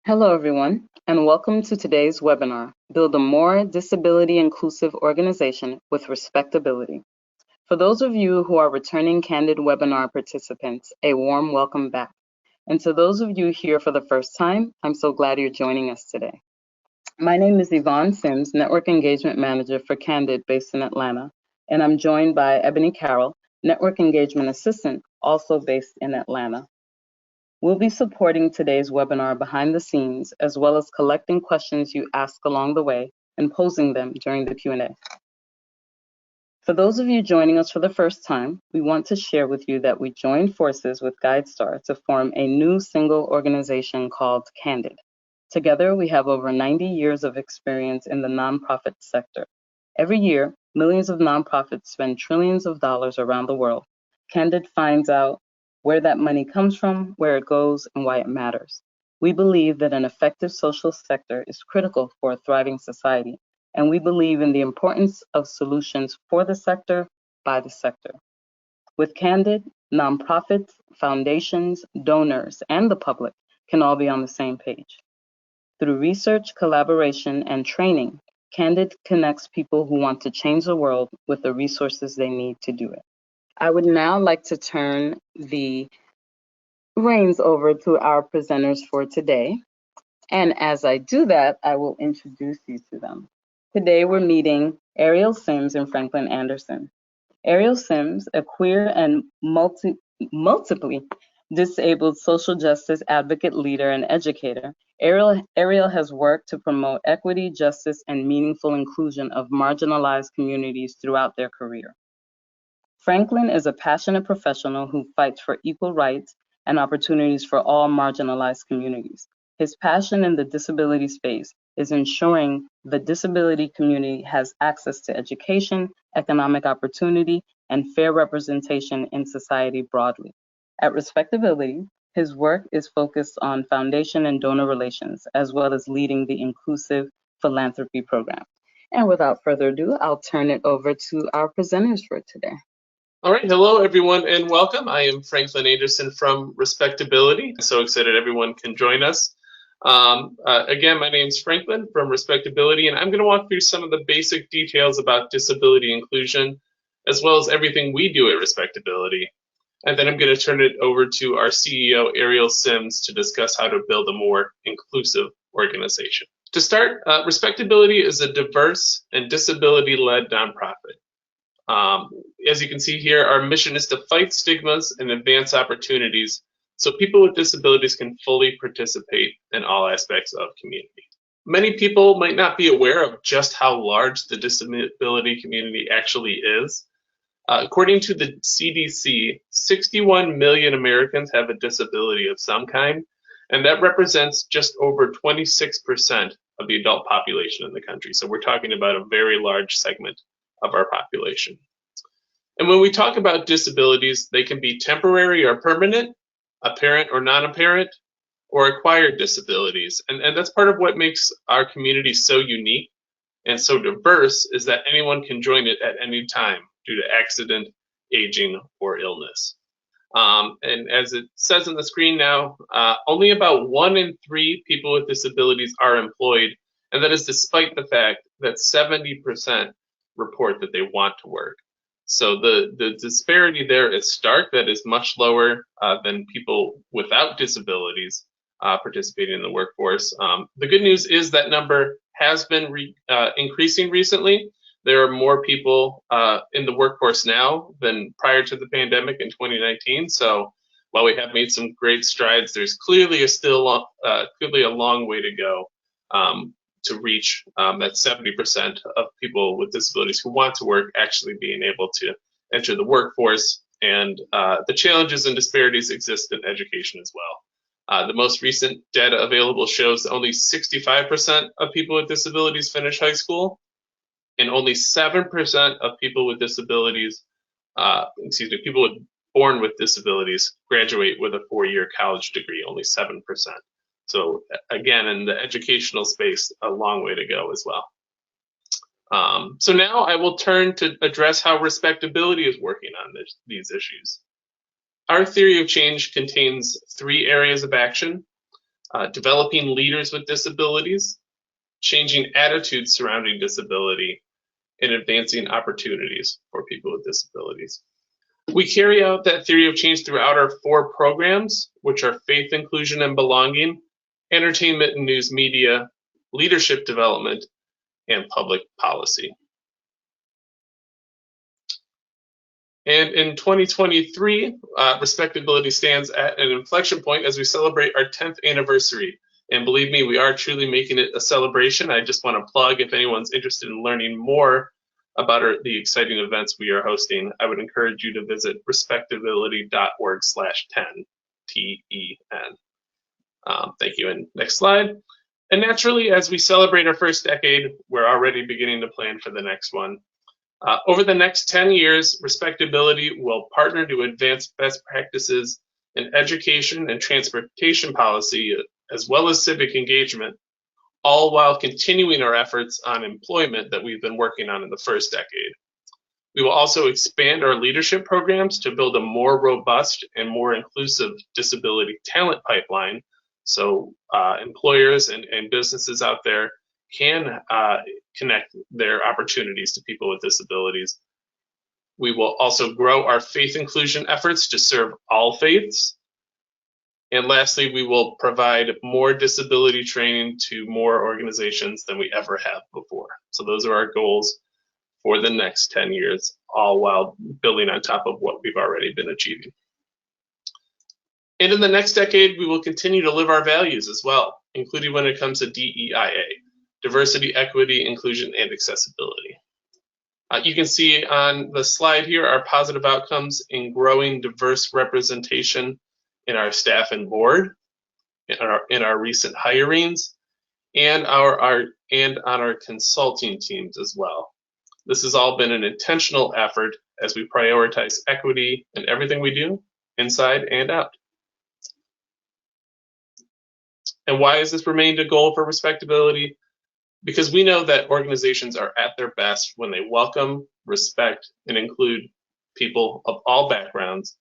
Hello, everyone, and welcome to today's webinar, Build a More Disability-Inclusive Organization with Respectability. For those of you who are returning Candid webinar participants, a warm welcome back. And to those of you here for the first time, I'm so glad you're joining us today. My name is Yvonne Sims, Network Engagement Manager for Candid based in Atlanta, and I'm joined by Ebony Carroll, Network Engagement Assistant, also based in Atlanta. We'll be supporting today's webinar behind the scenes, as well as collecting questions you ask along the way and posing them during the Q&A. For those of you joining us for the first time, we want to share with you that we joined forces with GuideStar to form a new single organization called Candid. Together, we have over 90 years of experience in the nonprofit sector. Every year, millions of nonprofits spend trillions of dollars around the world. Candid finds out where that money comes from, where it goes, and why it matters. We believe that an effective social sector is critical for a thriving society, and we believe in the importance of solutions for the sector, by the sector. With Candid, nonprofits, foundations, donors, and the public can all be on the same page. Through research, collaboration, and training, Candid connects people who want to change the world with the resources they need to do it. I would now like to turn the reins over to our presenters for today. And as I do that, I will introduce you to them. Today, we're meeting Ariel Sims and Franklin Anderson. Ariel Sims, a queer and multiply disabled social justice advocate, leader, and educator. Ariel has worked to promote equity, justice, and meaningful inclusion of marginalized communities throughout their career. Franklin is a passionate professional who fights for equal rights and opportunities for all marginalized communities. His passion in the disability space is ensuring the disability community has access to education, economic opportunity, and fair representation in society broadly. At RespectAbility, his work is focused on foundation and donor relations, as well as leading the inclusive philanthropy program. And without further ado, I'll turn it over to our presenters for today. All right, hello everyone and welcome. I am Franklin Anderson from RespectAbility. I'm so excited everyone can join us. Again, my name is Franklin from RespectAbility, and I'm going to walk through some of the basic details about disability inclusion, as well as everything we do at RespectAbility. And then I'm going to turn it over to our CEO, Ariel Sims, to discuss how to build a more inclusive organization. To start, RespectAbility is a diverse and disability-led nonprofit. As you can see here, our mission is to fight stigmas and advance opportunities so people with disabilities can fully participate in all aspects of community. Many people might not be aware of just how large the disability community actually is. According to the CDC, 61 million Americans have a disability of some kind, and that represents just over 26% of the adult population in the country. So we're talking about a very large segment of our population. And when we talk about disabilities, they can be temporary or permanent, apparent or non-apparent, or acquired disabilities. And that's part of what makes our community so unique and so diverse, is that anyone can join it at any time due to accident, aging, or illness. And as it says on the screen now, only about 1 in 3 people with disabilities are employed, and that is despite the fact that 70% report that they want to work. So the disparity there is stark. That is much lower than people without disabilities participating in the workforce. The good news is that number has been increasing recently. There are more people in the workforce now than prior to the pandemic in 2019. So while we have made some great strides, there's clearly clearly a long way to go to reach that 70% of people with disabilities who want to work actually being able to enter the workforce. And the challenges and disparities exist in education as well. The most recent data available shows that only 65% of people with disabilities finish high school, and only 7% of people with disabilities, people born with disabilities graduate with a 4-year college degree, only 7%. So again, in the educational space, a long way to go as well. So now I will turn to address how RespectAbility is working on these issues. Our theory of change contains 3 areas of action. developing leaders with disabilities, changing attitudes surrounding disability, and advancing opportunities for people with disabilities. We carry out that theory of change throughout our 4 programs, which are faith, inclusion, and belonging, entertainment and news media, leadership development, and public policy. And in 2023, Respectability stands at an inflection point as we celebrate our 10th anniversary. And believe me, we are truly making it a celebration. I just want to plug, if anyone's interested in learning more about the exciting events we are hosting, I would encourage you to visit respectability.org/10, TEN. Thank you. And next slide. And naturally, as we celebrate our first decade, we're already beginning to plan for the next one. Over the next 10 years, Respectability will partner to advance best practices in education and transportation policy, as well as civic engagement, all while continuing our efforts on employment that we've been working on in the first decade. We will also expand our leadership programs to build a more robust and more inclusive disability talent pipeline, so employers and businesses out there can connect their opportunities to people with disabilities. We will also grow our faith inclusion efforts to serve all faiths. And lastly, we will provide more disability training to more organizations than we ever have before. So those are our goals for the next 10 years, all while building on top of what we've already been achieving. And in the next decade, we will continue to live our values as well, including when it comes to DEIA, diversity, equity, inclusion, and accessibility. You can see on the slide here our positive outcomes in growing diverse representation in our staff and board, in our recent hirings, and on our consulting teams as well. This has all been an intentional effort as we prioritize equity in everything we do, inside and out. And why has this remained a goal for Respectability? Because we know that organizations are at their best when they welcome, respect, and include people of all backgrounds,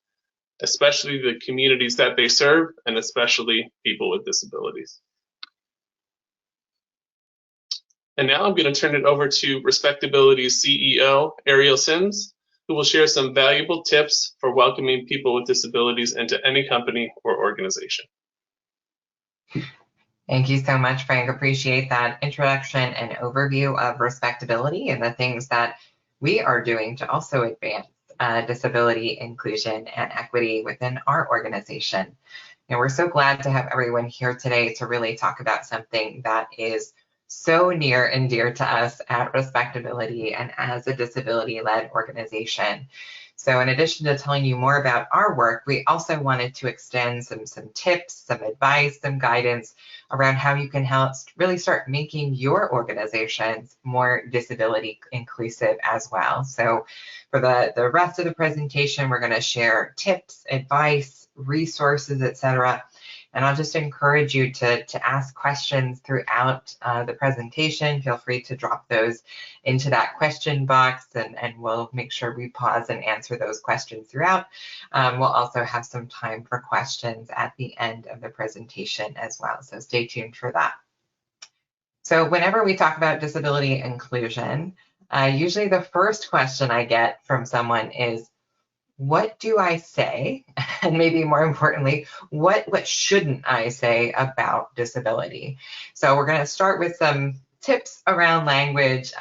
especially the communities that they serve, and especially people with disabilities. And now I'm going to turn it over to Respectability's CEO, Ariel Sims, who will share some valuable tips for welcoming people with disabilities into any company or organization. Thank you so much, Frank. Appreciate that introduction and overview of Respectability and the things that we are doing to also advance disability, inclusion, and equity within our organization. And we're so glad to have everyone here today to really talk about something that is so near and dear to us at Respectability and as a disability-led organization. So in addition to telling you more about our work, we also wanted to extend some tips, some advice, some guidance around how you can help really start making your organizations more disability inclusive as well. So for the rest of the presentation, we're going to share tips, advice, resources, etc. And I'll just encourage you to ask questions throughout the presentation. Feel free to drop those into that question box, and we'll make sure we pause and answer those questions throughout. We'll also have some time for questions at the end of the presentation as well, so stay tuned for that. So whenever we talk about disability inclusion, usually the first question I get from someone is, what do I say? And maybe more importantly, what shouldn't I say about disability? So we're going to start with some tips around language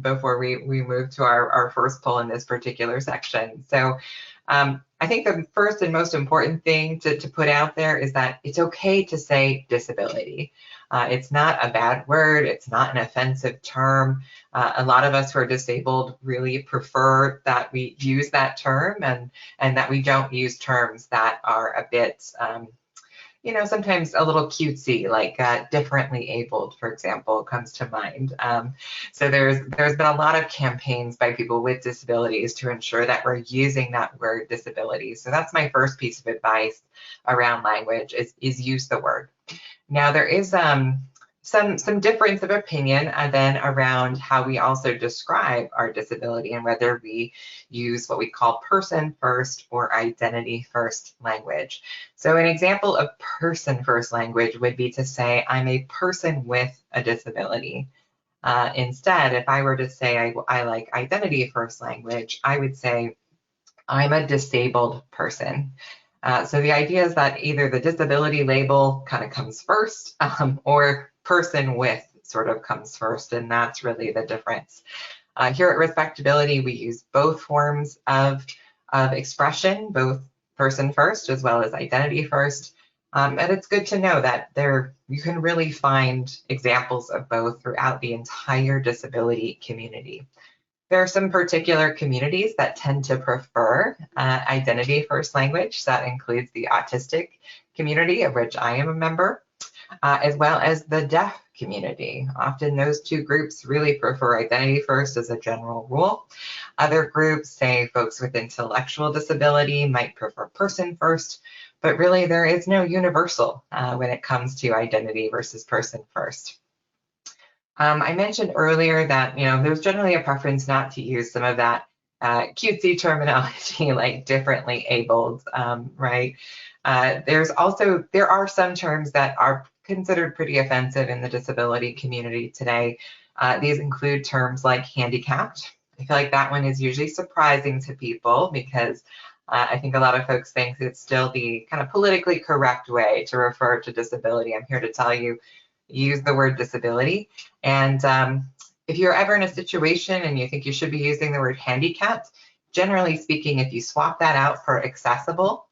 before we move to our first pull in this particular section. So I think the first and most important thing to put out there is that it's okay to say disability. It's not a bad word. It's not an offensive term. A lot of us who are disabled really prefer that we use that term and that we don't use terms that are a bit, sometimes a little cutesy, like differently abled, for example, comes to mind. So there's been a lot of campaigns by people with disabilities to ensure that we're using that word disability. So that's my first piece of advice around language is use the word. Now there is some difference of opinion then around how we also describe our disability and whether we use what we call person first or identity first language. So an example of person first language would be to say, I'm a person with a disability. Instead, if I were to say I like identity first language, I would say, I'm a disabled person. So the idea is that either the disability label kind of comes first or person with sort of comes first, and that's really the difference. Here at RespectAbility, we use both forms of expression, both person first as well as identity first. And it's good to know that you can really find examples of both throughout the entire disability community. There are some particular communities that tend to prefer identity first language. That includes the autistic community, of which I am a member, as well as the deaf community. Often those two groups really prefer identity first as a general rule. Other groups, say folks with intellectual disability, might prefer person first, but really there is no universal when it comes to identity versus person first. I mentioned earlier that there's generally a preference not to use some of that cutesy terminology like differently abled, right? There are some terms that are considered pretty offensive in the disability community today. These include terms like handicapped. I feel like that one is usually surprising to people because I think a lot of folks think it's still the kind of politically correct way to refer to disability. I'm here to tell you, use the word disability. And if you're ever in a situation and you think you should be using the word handicapped, generally speaking, if you swap that out for accessible,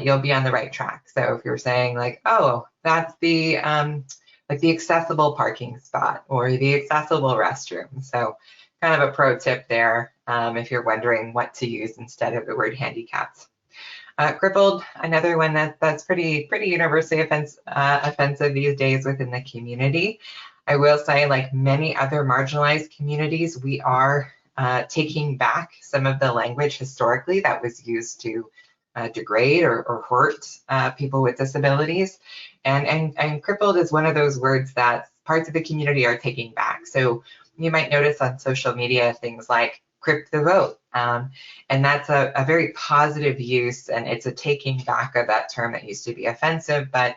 you'll be on the right track. So if you're saying like, oh, that's the like the accessible parking spot or the accessible restroom. So kind of a pro tip there if you're wondering what to use instead of the word handicapped. Crippled, another one that's pretty universally offensive these days within the community. I will say, like many other marginalized communities, we are taking back some of the language historically that was used to degrade or hurt people with disabilities. And crippled is one of those words that parts of the community are taking back. So you might notice on social media things like crip the vote. And that's a very positive use, and it's a taking back of that term that used to be offensive, but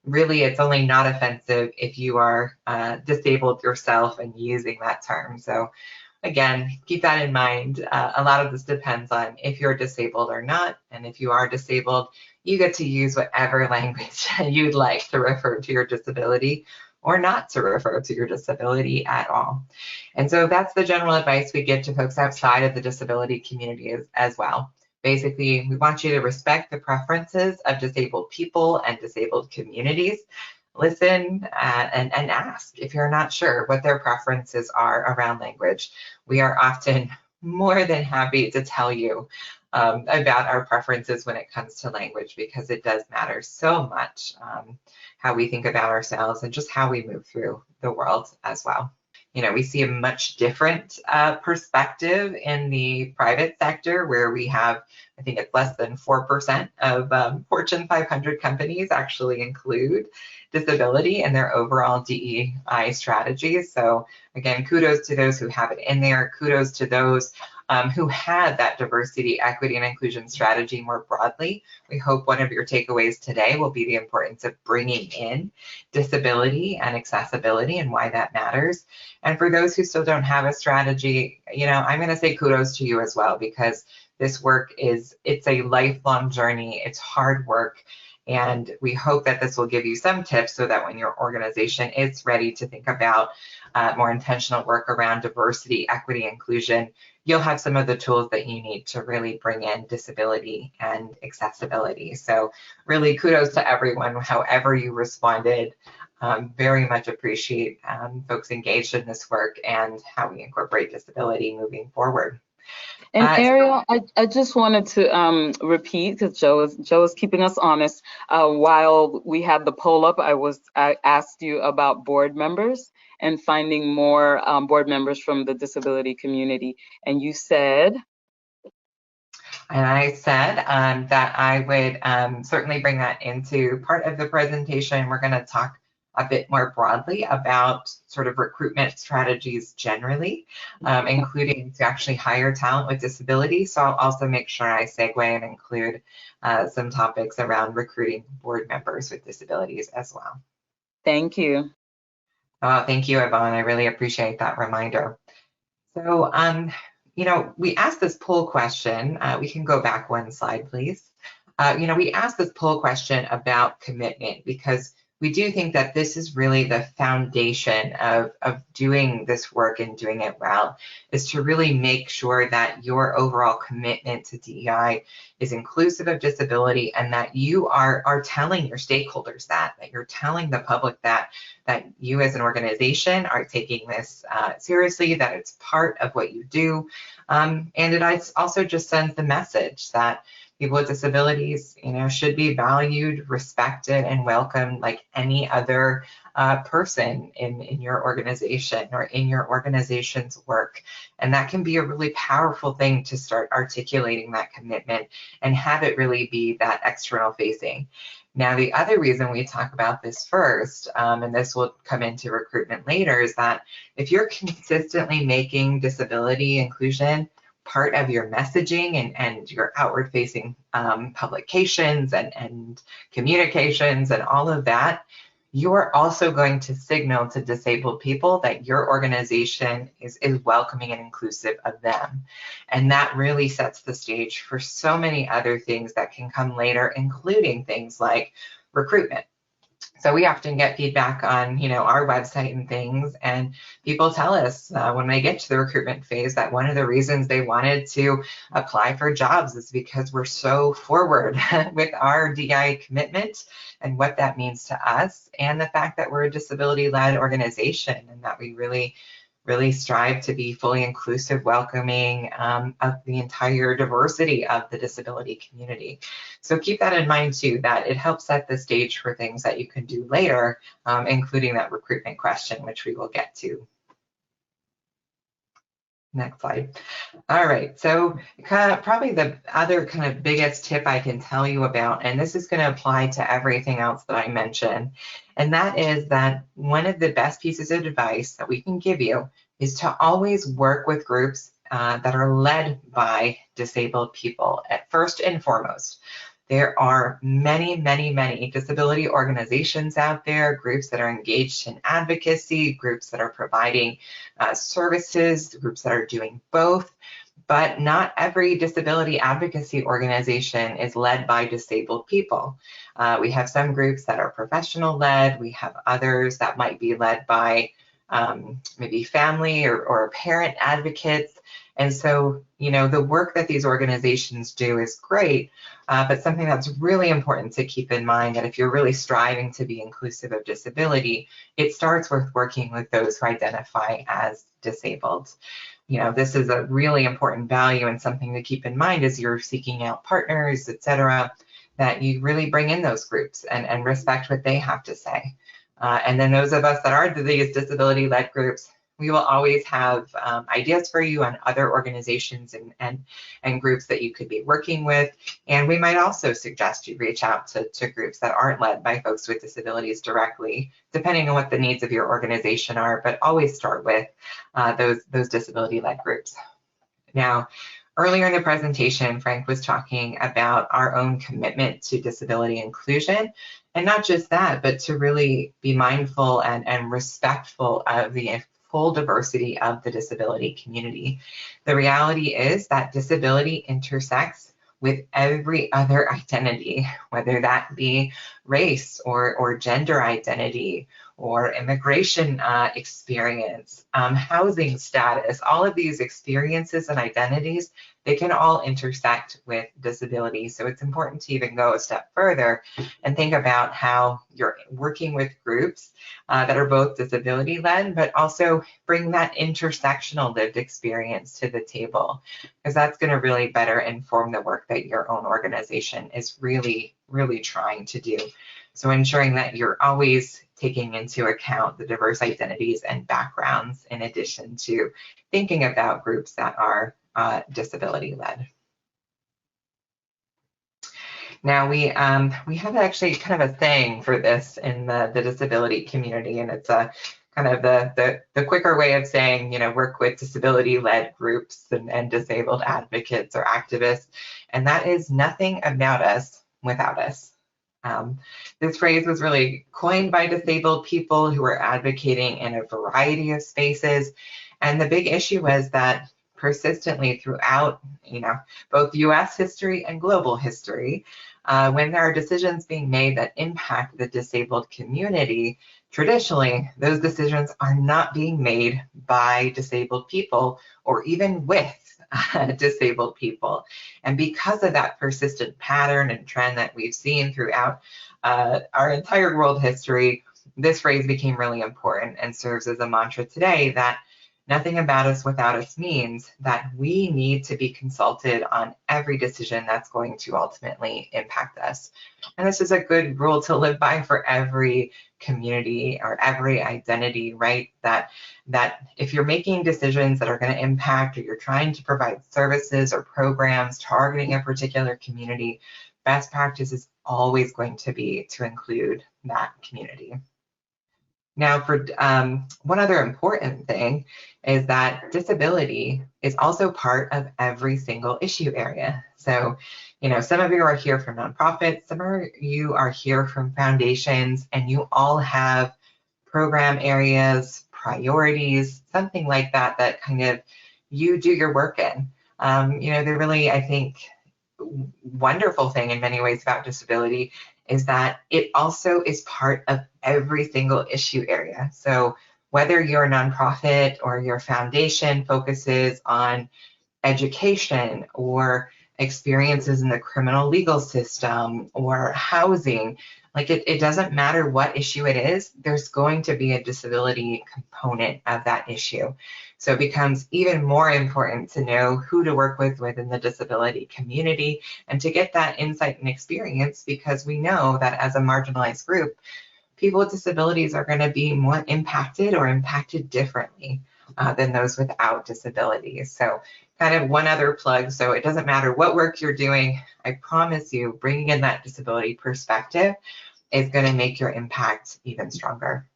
really it's only not offensive if you are disabled yourself and using that term. So again, keep that in mind. A lot of this depends on if you're disabled or not, and if you are disabled, you get to use whatever language you'd like to refer to your disability or not to refer to your disability at all. And so that's the general advice we give to folks outside of the disability community as well. Basically, we want you to respect the preferences of disabled people and disabled communities. Listen and ask if you're not sure what their preferences are around language. We are often more than happy to tell you about our preferences when it comes to language, because it does matter so much how we think about ourselves and just how we move through the world as well. We see a much different perspective in the private sector, where we have, I think it's less than 4% of Fortune 500 companies actually include disability in their overall DEI strategies. So again, kudos to those who have it in there. Kudos to those who had that diversity, equity, and inclusion strategy more broadly. We hope one of your takeaways today will be the importance of bringing in disability and accessibility and why that matters. And for those who still don't have a strategy, I'm going to say kudos to you as well, because this work it's a lifelong journey. It's hard work. And we hope that this will give you some tips so that when your organization is ready to think about more intentional work around diversity, equity, inclusion, you'll have some of the tools that you need to really bring in disability and accessibility. So really kudos to everyone, however you responded. Very much appreciate folks engaged in this work and how we incorporate disability moving forward. And Ariel, I just wanted to repeat, because Joe is keeping us honest. While we had the poll up, I asked you about board members and finding more board members from the disability community, and you said. And I said that I would certainly bring that into part of the presentation. We're going to talk a bit more broadly about sort of recruitment strategies generally, including to actually hire talent with disabilities. So I'll also make sure I segue and include some topics around recruiting board members with disabilities as well. Thank you. Thank you, Yvonne. I really appreciate that reminder. So, you know, we asked this poll question. We can go back one slide, please. You know, we asked this poll question about commitment because we do think that this is really the foundation of doing this work and doing it well, is to really make sure that your overall commitment to DEI is inclusive of disability, and that you are telling your stakeholders that you're telling the public that you as an organization are taking this seriously, that it's part of what you do. And it also just sends the message that people with disabilities, you know, should be valued, respected, and welcomed like any other person in your organization or in your organization's work. And that can be a really powerful thing to start articulating that commitment and have it really be that external facing. Now, the other reason we talk about this first, and this will come into recruitment later, is that if you're consistently making disability inclusion part of your messaging and your outward facing publications and communications and all of that, you are also going to signal to disabled people that your organization is welcoming and inclusive of them. And that really sets the stage for so many other things that can come later, including things like recruitment. So we often get feedback on, you know, our website and things, and people tell us when they get to the recruitment phase that one of the reasons they wanted to apply for jobs is because we're so forward with our DEI commitment and what that means to us, and the fact that we're a disability-led organization and that we really strive to be fully inclusive, welcoming of the entire diversity of the disability community. So keep that in mind too, that it helps set the stage for things that you can do later, including that recruitment question, which we will get to. Next slide. All right, so probably the other kind of biggest tip I can tell you about, and this is going to apply to everything else that I mentioned, and that is that one of the best pieces of advice that we can give you is to always work with groups that are led by disabled people at first and foremost. There are many, many, many disability organizations out there, groups that are engaged in advocacy, groups that are providing services, groups that are doing both, but not every disability advocacy organization is led by disabled people. We have some groups that are professional-led, we have others that might be led by maybe family or parent advocates. And so, you know, the work that these organizations do is great, but something that's really important to keep in mind, that if you're really striving to be inclusive of disability, it starts with working with those who identify as disabled. You know, this is a really important value and something to keep in mind as you're seeking out partners, et cetera, that you really bring in those groups and respect what they have to say. And then those of us that are these disability-led groups, we will always have ideas for you on other organizations and groups that you could be working with. And we might also suggest you reach out to groups that aren't led by folks with disabilities directly, depending on what the needs of your organization are, but always start with those disability-led groups. Now, earlier in the presentation, Frank was talking about our own commitment to disability inclusion. And not just that, but to really be mindful and respectful of the full diversity of the disability community. The reality is that disability intersects with every other identity, whether that be race or gender identity or immigration experience, housing status. All of these experiences and identities, they can all intersect with disability. So it's important to even go a step further and think about how you're working with groups that are both disability-led, but also bring that intersectional lived experience to the table, because that's going to really better inform the work that your own organization is really trying to do. So ensuring that you're always taking into account the diverse identities and backgrounds, in addition to thinking about groups that are disability-led. Now we have actually kind of a saying for this in the disability community, and it's a kind of the quicker way of saying, work with disability-led groups and disabled advocates or activists, and that is nothing about us without us. This phrase was really coined by disabled people who were advocating in a variety of spaces, and the big issue was that persistently throughout, both U.S. history and global history, when there are decisions being made that impact the disabled community, traditionally, those decisions are not being made by disabled people or even with disabled people. And because of that persistent pattern and trend that we've seen throughout our entire world history, this phrase became really important and serves as a mantra today that nothing about us without us means that we need to be consulted on every decision that's going to ultimately impact us. And this is a good rule to live by for every community or every identity, right? That if you're making decisions that are going to impact, or you're trying to provide services or programs targeting a particular community, best practice is always going to be to include that community. Now, for one other important thing is that disability is also part of every single issue area. So, some of you are here from nonprofits, some of you are here from foundations, and you all have program areas, priorities, something like that, that kind of you do your work in. The really, I think, wonderful thing in many ways about disability is that it also is part of every single issue area. So whether your nonprofit or your foundation focuses on education or experiences in the criminal legal system or housing, like it doesn't matter what issue it is, there's going to be a disability component of that issue. So it becomes even more important to know who to work with within the disability community and to get that insight and experience, because we know that as a marginalized group, people with disabilities are going to be more impacted or impacted differently than those without disabilities. So kind of one other plug, so it doesn't matter what work you're doing, I promise you, bringing in that disability perspective is going to make your impact even stronger.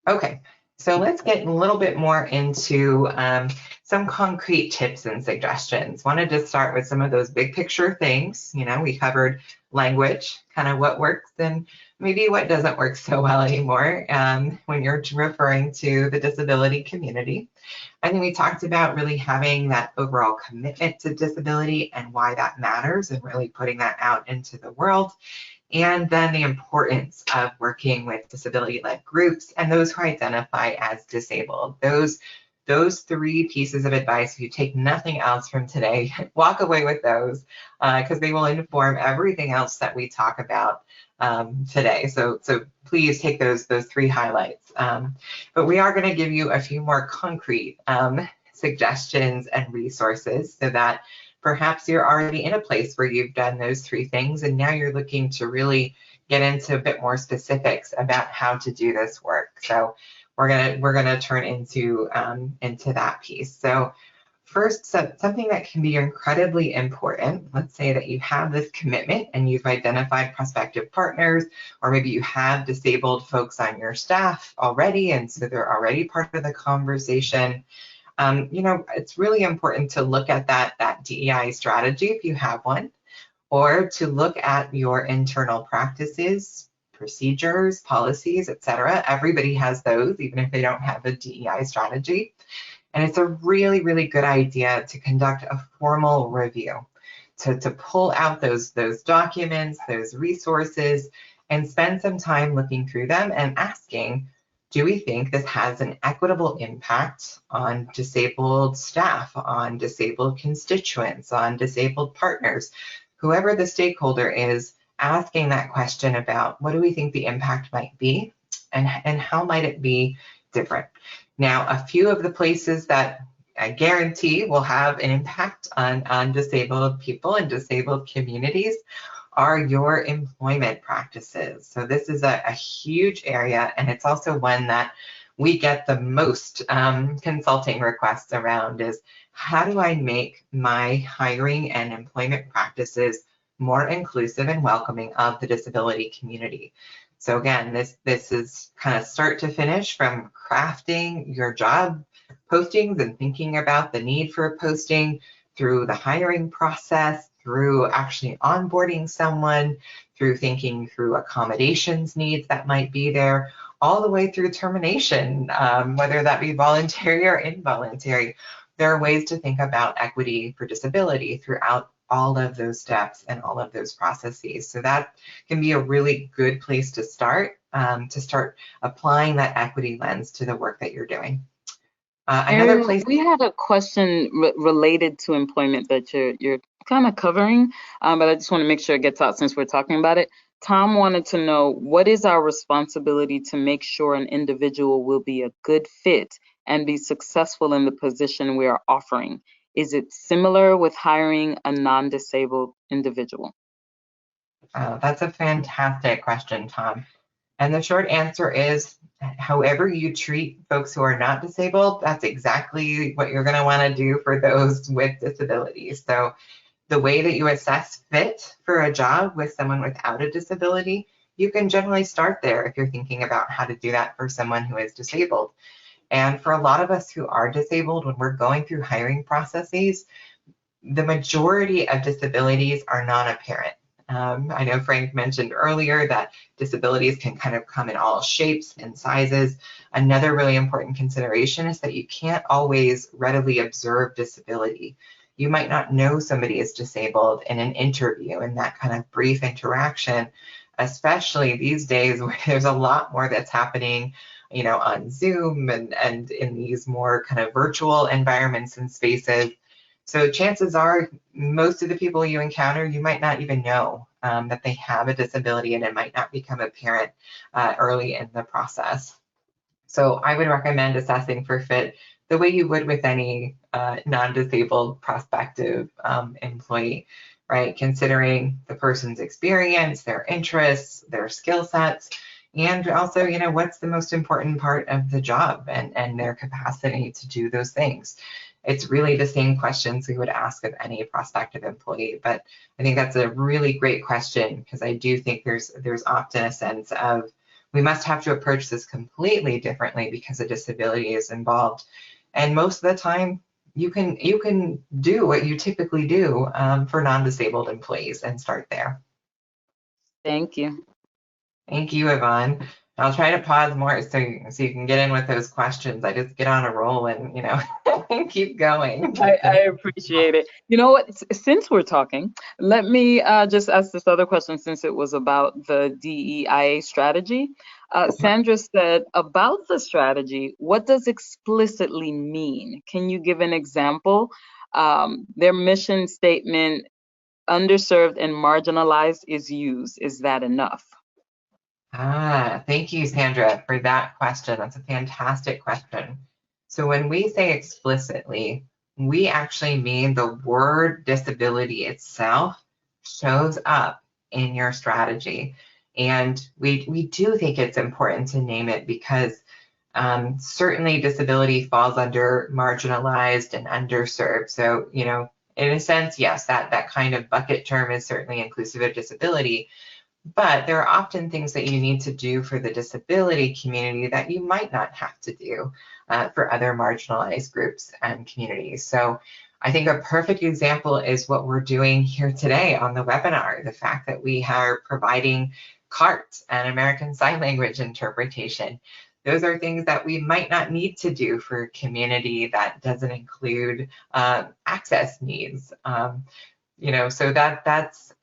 Okay, so let's get a little bit more into some concrete tips and suggestions. Wanted to start with some of those big picture things. We covered language, kind of what works and maybe what doesn't work so well anymore when you're referring to the disability community. I think we talked about really having that overall commitment to disability and why that matters and really putting that out into the world. And then the importance of working with disability-led groups and those who identify as disabled. Those three pieces of advice, if you take nothing else from today, walk away with those because they will inform everything else that we talk about today. So please take those three highlights. But we are going to give you a few more concrete suggestions and resources so that perhaps you're already in a place where you've done those three things and now you're looking to really get into a bit more specifics about how to do this work. So we're gonna turn into that piece. So first, something that can be incredibly important, let's say that you have this commitment and you've identified prospective partners, or maybe you have disabled folks on your staff already, and so they're already part of the conversation. It's really important to look at that DEI strategy if you have one, or to look at your internal practices, procedures, policies, etc. Everybody has those, even if they don't have a DEI strategy. And it's a really, really good idea to conduct a formal review, to pull out those documents, those resources, and spend some time looking through them and asking, do we think this has an equitable impact on disabled staff, on disabled constituents, on disabled partners? Whoever the stakeholder is, asking that question about what do we think the impact might be and how might it be different? Now, a few of the places that I guarantee will have an impact on disabled people and disabled communities are your employment practices. So this is a huge area, and it's also one that we get the most consulting requests around is, how do I make my hiring and employment practices more inclusive and welcoming of the disability community? So again, this is kind of start to finish, from crafting your job postings and thinking about the need for a posting, through the hiring process, through actually onboarding someone, through thinking through accommodations needs that might be there, all the way through termination, whether that be voluntary or involuntary. There are ways to think about equity for disability throughout all of those steps and all of those processes. So that can be a really good place to start applying that equity lens to the work that you're doing. Another place. We had a question related to employment that you're kind of covering, but I just want to make sure it gets out since we're talking about it. Tom wanted to know, what is our responsibility to make sure an individual will be a good fit and be successful in the position we are offering? Is it similar with hiring a non-disabled individual? That's a fantastic question, Tom. And the short answer is, however you treat folks who are not disabled, that's exactly what you're going to want to do for those with disabilities. So the way that you assess fit for a job with someone without a disability, you can generally start there if you're thinking about how to do that for someone who is disabled. And for a lot of us who are disabled, when we're going through hiring processes, the majority of disabilities are non-apparent. I know Frank mentioned earlier that disabilities can kind of come in all shapes and sizes. Another really important consideration is that you can't always readily observe disability. You might not know somebody is disabled in an interview, in that kind of brief interaction, especially these days where there's a lot more that's happening, you know, on Zoom and in these more kind of virtual environments and spaces. So chances are most of the people you encounter, you might not even know that they have a disability, and it might not become apparent early in the process. So I would recommend assessing for fit the way you would with any non-disabled prospective employee, right? Considering the person's experience, their interests, their skill sets, and also, you know, what's the most important part of the job and their capacity to do those things. It's really the same questions we would ask of any prospective employee, but I think that's a really great question, because I do think there's often a sense of we must have to approach this completely differently because a disability is involved. And most of the time, you can do what you typically do for non-disabled employees and start there. Thank you. Thank you, Yvonne. I'll try to pause more so you can get in with those questions. I just get on a roll and, you know, keep going. I appreciate it. You know what? Since we're talking, let me just ask this other question, since it was about the DEIA strategy. Sandra said, about the strategy, what does explicitly mean? Can you give an example? Their mission statement, underserved and marginalized, is used. Is that enough? Thank you, Sandra, for that question. That's a fantastic question. So when we say explicitly, we actually mean the word disability itself shows up in your strategy. And we do think it's important to name it, because certainly disability falls under marginalized and underserved. So, you know, in a sense, yes, that kind of bucket term is certainly inclusive of disability. But there are often things that you need to do for the disability community that you might not have to do for other marginalized groups and communities. So I think a perfect example is what we're doing here today on the webinar, the fact that we are providing CART and American Sign Language interpretation. Those are things that we might not need to do for a community that doesn't include access needs. You know, so that's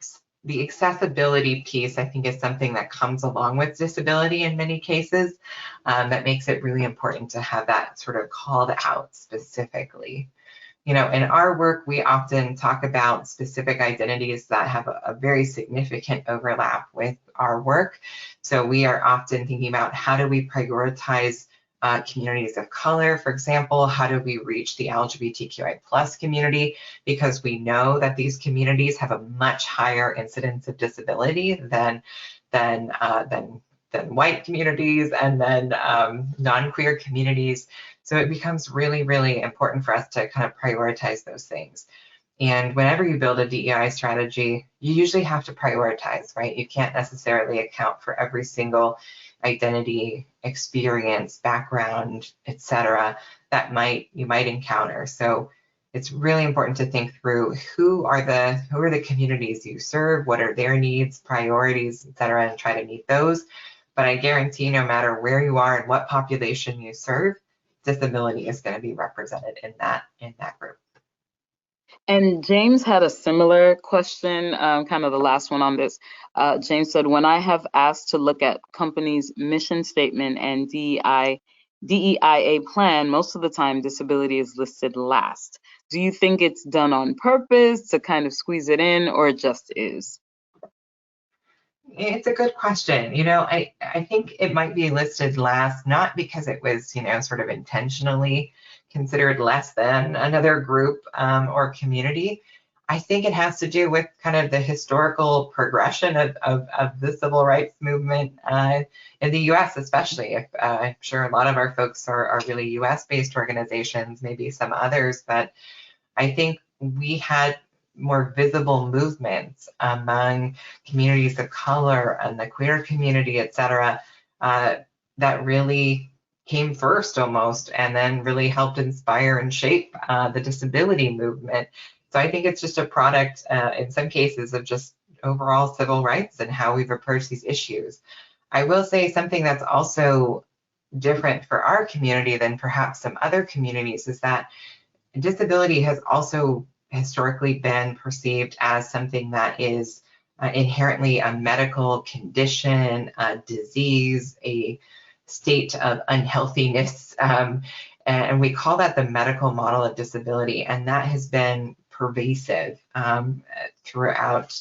the accessibility piece, I think, is something that comes along with disability in many cases that makes it really important to have that sort of called out specifically. You know, in our work, we often talk about specific identities that have a very significant overlap with our work. So we are often thinking about, how do we prioritize communities of color, for example? How do we reach the LGBTQI+ community? Because we know that these communities have a much higher incidence of disability than white communities, and then non-queer communities. So it becomes really, really important for us to kind of prioritize those things. And whenever you build a DEI strategy, you usually have to prioritize, right? You can't necessarily account for every single identity, experience, background, etc. that you might encounter. So it's really important to think through who are the communities you serve, what are their needs, priorities, etc., and try to meet those. But I guarantee no matter where you are and what population you serve, disability is going to be represented in that group. And James had a similar question, kind of the last one on this. James said, when I have asked to look at companies' mission statement and DEIA plan, most of the time disability is listed last. Do you think it's done on purpose to kind of squeeze it in, or it just is? It's a good question. I think it might be listed last, not because it was, sort of intentionally considered less than another group or community. I think it has to do with kind of the historical progression of the civil rights movement in the US, especially. I'm sure a lot of our folks are really US-based organizations, maybe some others, but I think we had more visible movements among communities of color and the queer community, et cetera, that really came first almost, and then really helped inspire and shape the disability movement. So I think it's just a product in some cases of just overall civil rights and how we've approached these issues. I will say something that's also different for our community than perhaps some other communities is that disability has also historically been perceived as something that is inherently a medical condition, a disease, a state of unhealthiness, and we call that the medical model of disability, and that has been pervasive throughout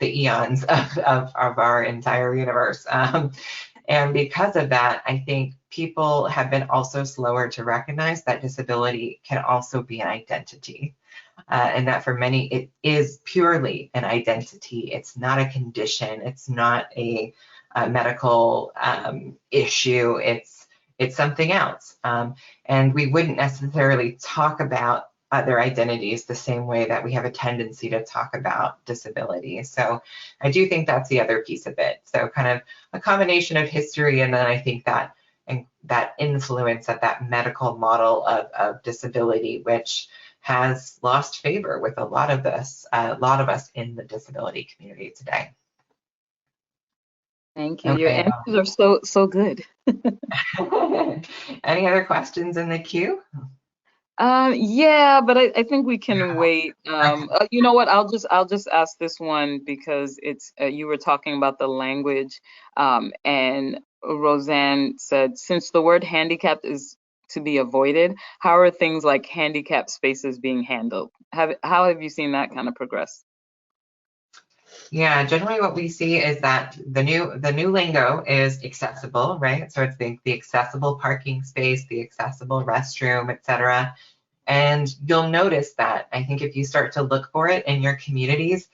the eons of our entire universe. And because of that, I think people have been also slower to recognize that disability can also be an identity. And that for many, it is purely an identity. It's not a condition. It's not a medical issue. It's something else. And we wouldn't necessarily talk about other identities the same way that we have a tendency to talk about disability. So I do think that's the other piece of it. So kind of a combination of history, and then I think that influence of that medical model of disability, which has lost favor with a lot of us in the disability community today. Thank you. Okay. Your answers are so good. Any other questions in the queue? Yeah, but I think we can wait. You know what? I'll just ask this one because it's you were talking about the language, and Roseanne said, since the word handicapped is to be avoided, how are things like handicapped spaces being handled? How have you seen that kind of progress? Yeah, generally what we see is that the new lingo is accessible, right? So it's the accessible parking space, the accessible restroom, etc. And you'll notice that, I think, if you start to look for it in your communities,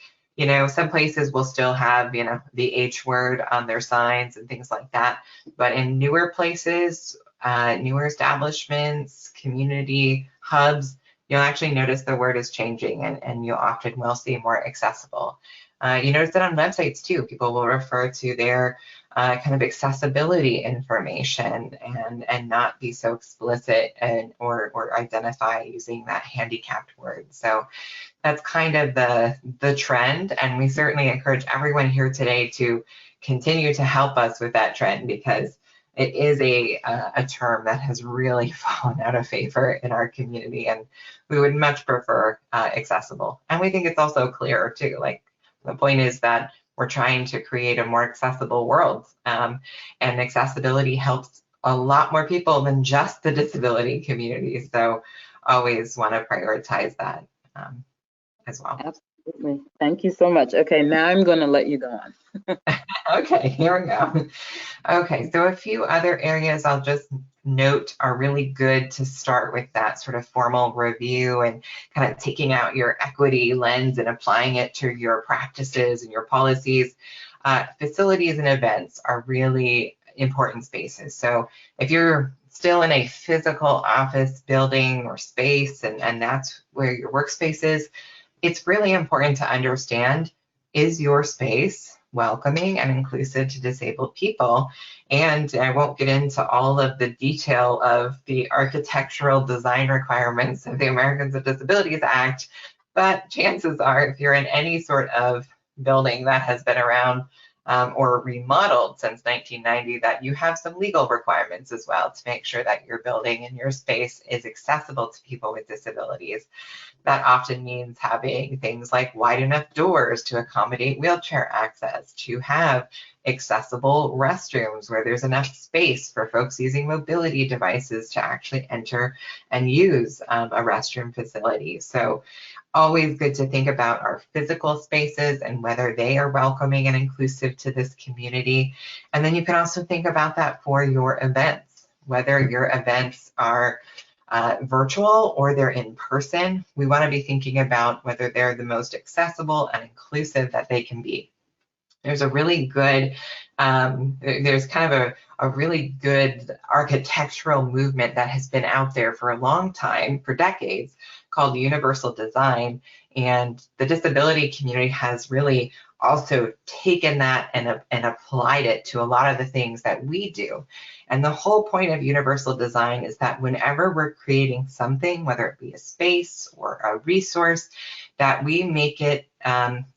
some places will still have, the H word on their signs and things like that. But in newer places, newer establishments, community hubs, you'll actually notice the word is changing, and you often will see more accessible. You notice that on websites too, people will refer to their kind of accessibility information and not be so explicit or identify using that handicapped word. So that's kind of the trend, and we certainly encourage everyone here today to continue to help us with that trend, because it is a term that has really fallen out of favor in our community, and we would much prefer accessible. And we think it's also clear too, like, the point is that we're trying to create a more accessible world, and accessibility helps a lot more people than just the disability community. So always want to prioritize that as well. Absolutely. Thank you so much. Okay, now I'm going to let you go on. Okay, here we go. Okay, so a few other areas I'll just note are really good to start with that sort of formal review and kind of taking out your equity lens and applying it to your practices and your policies. Facilities and events are really important spaces. So if you're still in a physical office building or space, and that's where your workspace is, it's really important to understand, is your space welcoming and inclusive to disabled people? And I won't get into all of the detail of the architectural design requirements of the Americans with Disabilities Act, but chances are, if you're in any sort of building that has been around or remodeled since 1990, that you have some legal requirements as well to make sure that your building and your space is accessible to people with disabilities. That often means having things like wide enough doors to accommodate wheelchair access, to have accessible restrooms where there's enough space for folks using mobility devices to actually enter and use a restroom facility. So always good to think about our physical spaces and whether they are welcoming and inclusive to this community. And then you can also think about that for your events, whether your events are virtual or they're in person. We want to be thinking about whether they're the most accessible and inclusive that they can be. There's a really good, there's kind of a really good architectural movement that has been out there for a long time, for decades, called universal design. And the disability community has really also taken that and applied it to a lot of the things that we do. And the whole point of universal design is that whenever we're creating something, whether it be a space or a resource, that we make it,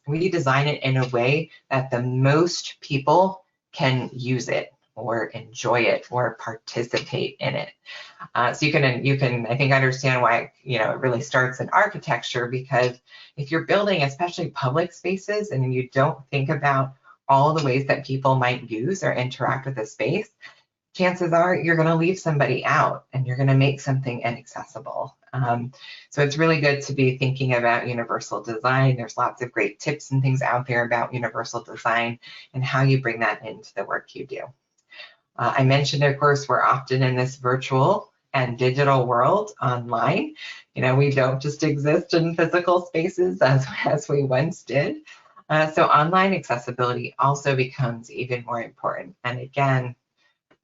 we design it in a way that the most people can use it or enjoy it or participate in it. So you can I think understand why it really starts in architecture, because if you're building especially public spaces and you don't think about all the ways that people might use or interact with the space, chances are you're going to leave somebody out and you're going to make something inaccessible. So it's really good to be thinking about universal design. There's lots of great tips and things out there about universal design and how you bring that into the work you do. I mentioned, of course, we're often in this virtual and digital world online. We don't just exist in physical spaces as we once did. So online accessibility also becomes even more important. And again,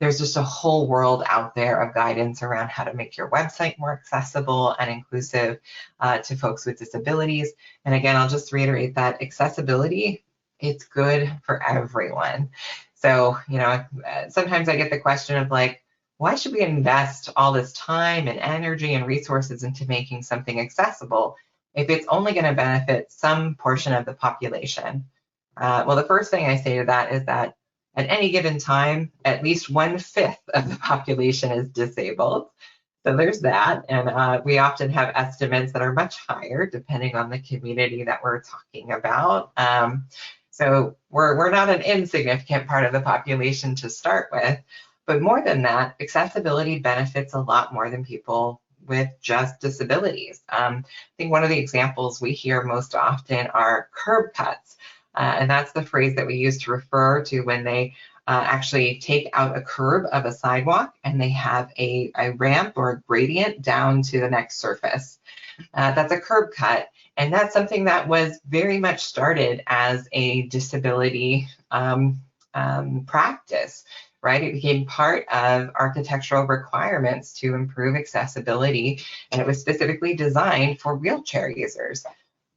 there's just a whole world out there of guidance around how to make your website more accessible and inclusive to folks with disabilities. And again, I'll just reiterate that accessibility, it's good for everyone. So, sometimes I get the question of like, why should we invest all this time and energy and resources into making something accessible if it's only going to benefit some portion of the population? Well, the first thing I say to that is that at any given time, at least 1/5 of the population is disabled. So there's that. And we often have estimates that are much higher depending on the community that we're talking about. So we're not an insignificant part of the population to start with. But more than that, accessibility benefits a lot more than people with just disabilities. I think one of the examples we hear most often are curb cuts. And that's the phrase that we use to refer to when they actually take out a curb of a sidewalk and they have a ramp or a gradient down to the next surface. That's a curb cut. And that's something that was very much started as a disability practice, right? It became part of architectural requirements to improve accessibility, and it was specifically designed for wheelchair users.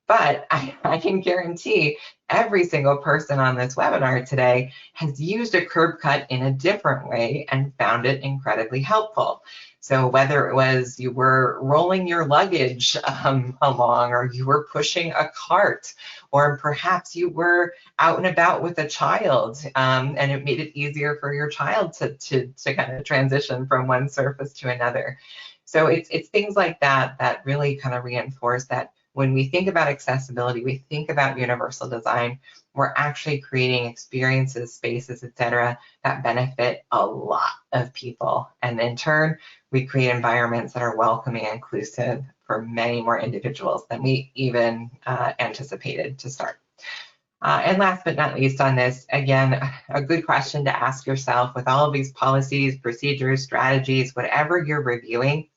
But I can guarantee every single person on this webinar today has used a curb cut in a different way and found it incredibly helpful. So whether it was you were rolling your luggage along, or you were pushing a cart, or perhaps you were out and about with a child and it made it easier for your child to kind of transition from one surface to another. So it's things like that that really kind of reinforce that when we think about accessibility, we think about universal design, we're actually creating experiences, spaces, etc., that benefit a lot of people. And in turn, we create environments that are welcoming and inclusive for many more individuals than we even anticipated to start. And last but not least on this, again, a good question to ask yourself with all of these policies, procedures, strategies, whatever you're reviewing,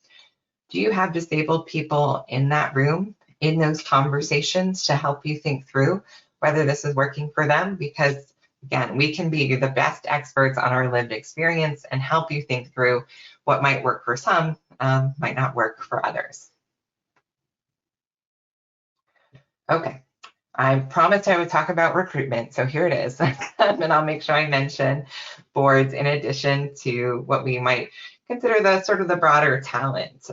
do you have disabled people in that room, in those conversations to help you think through whether this is working for them? Because again, we can be the best experts on our lived experience and help you think through what might work for some, might not work for others. Okay. I promised I would talk about recruitment, so here it is. And I'll make sure I mention boards in addition to what we might consider the sort of the broader talent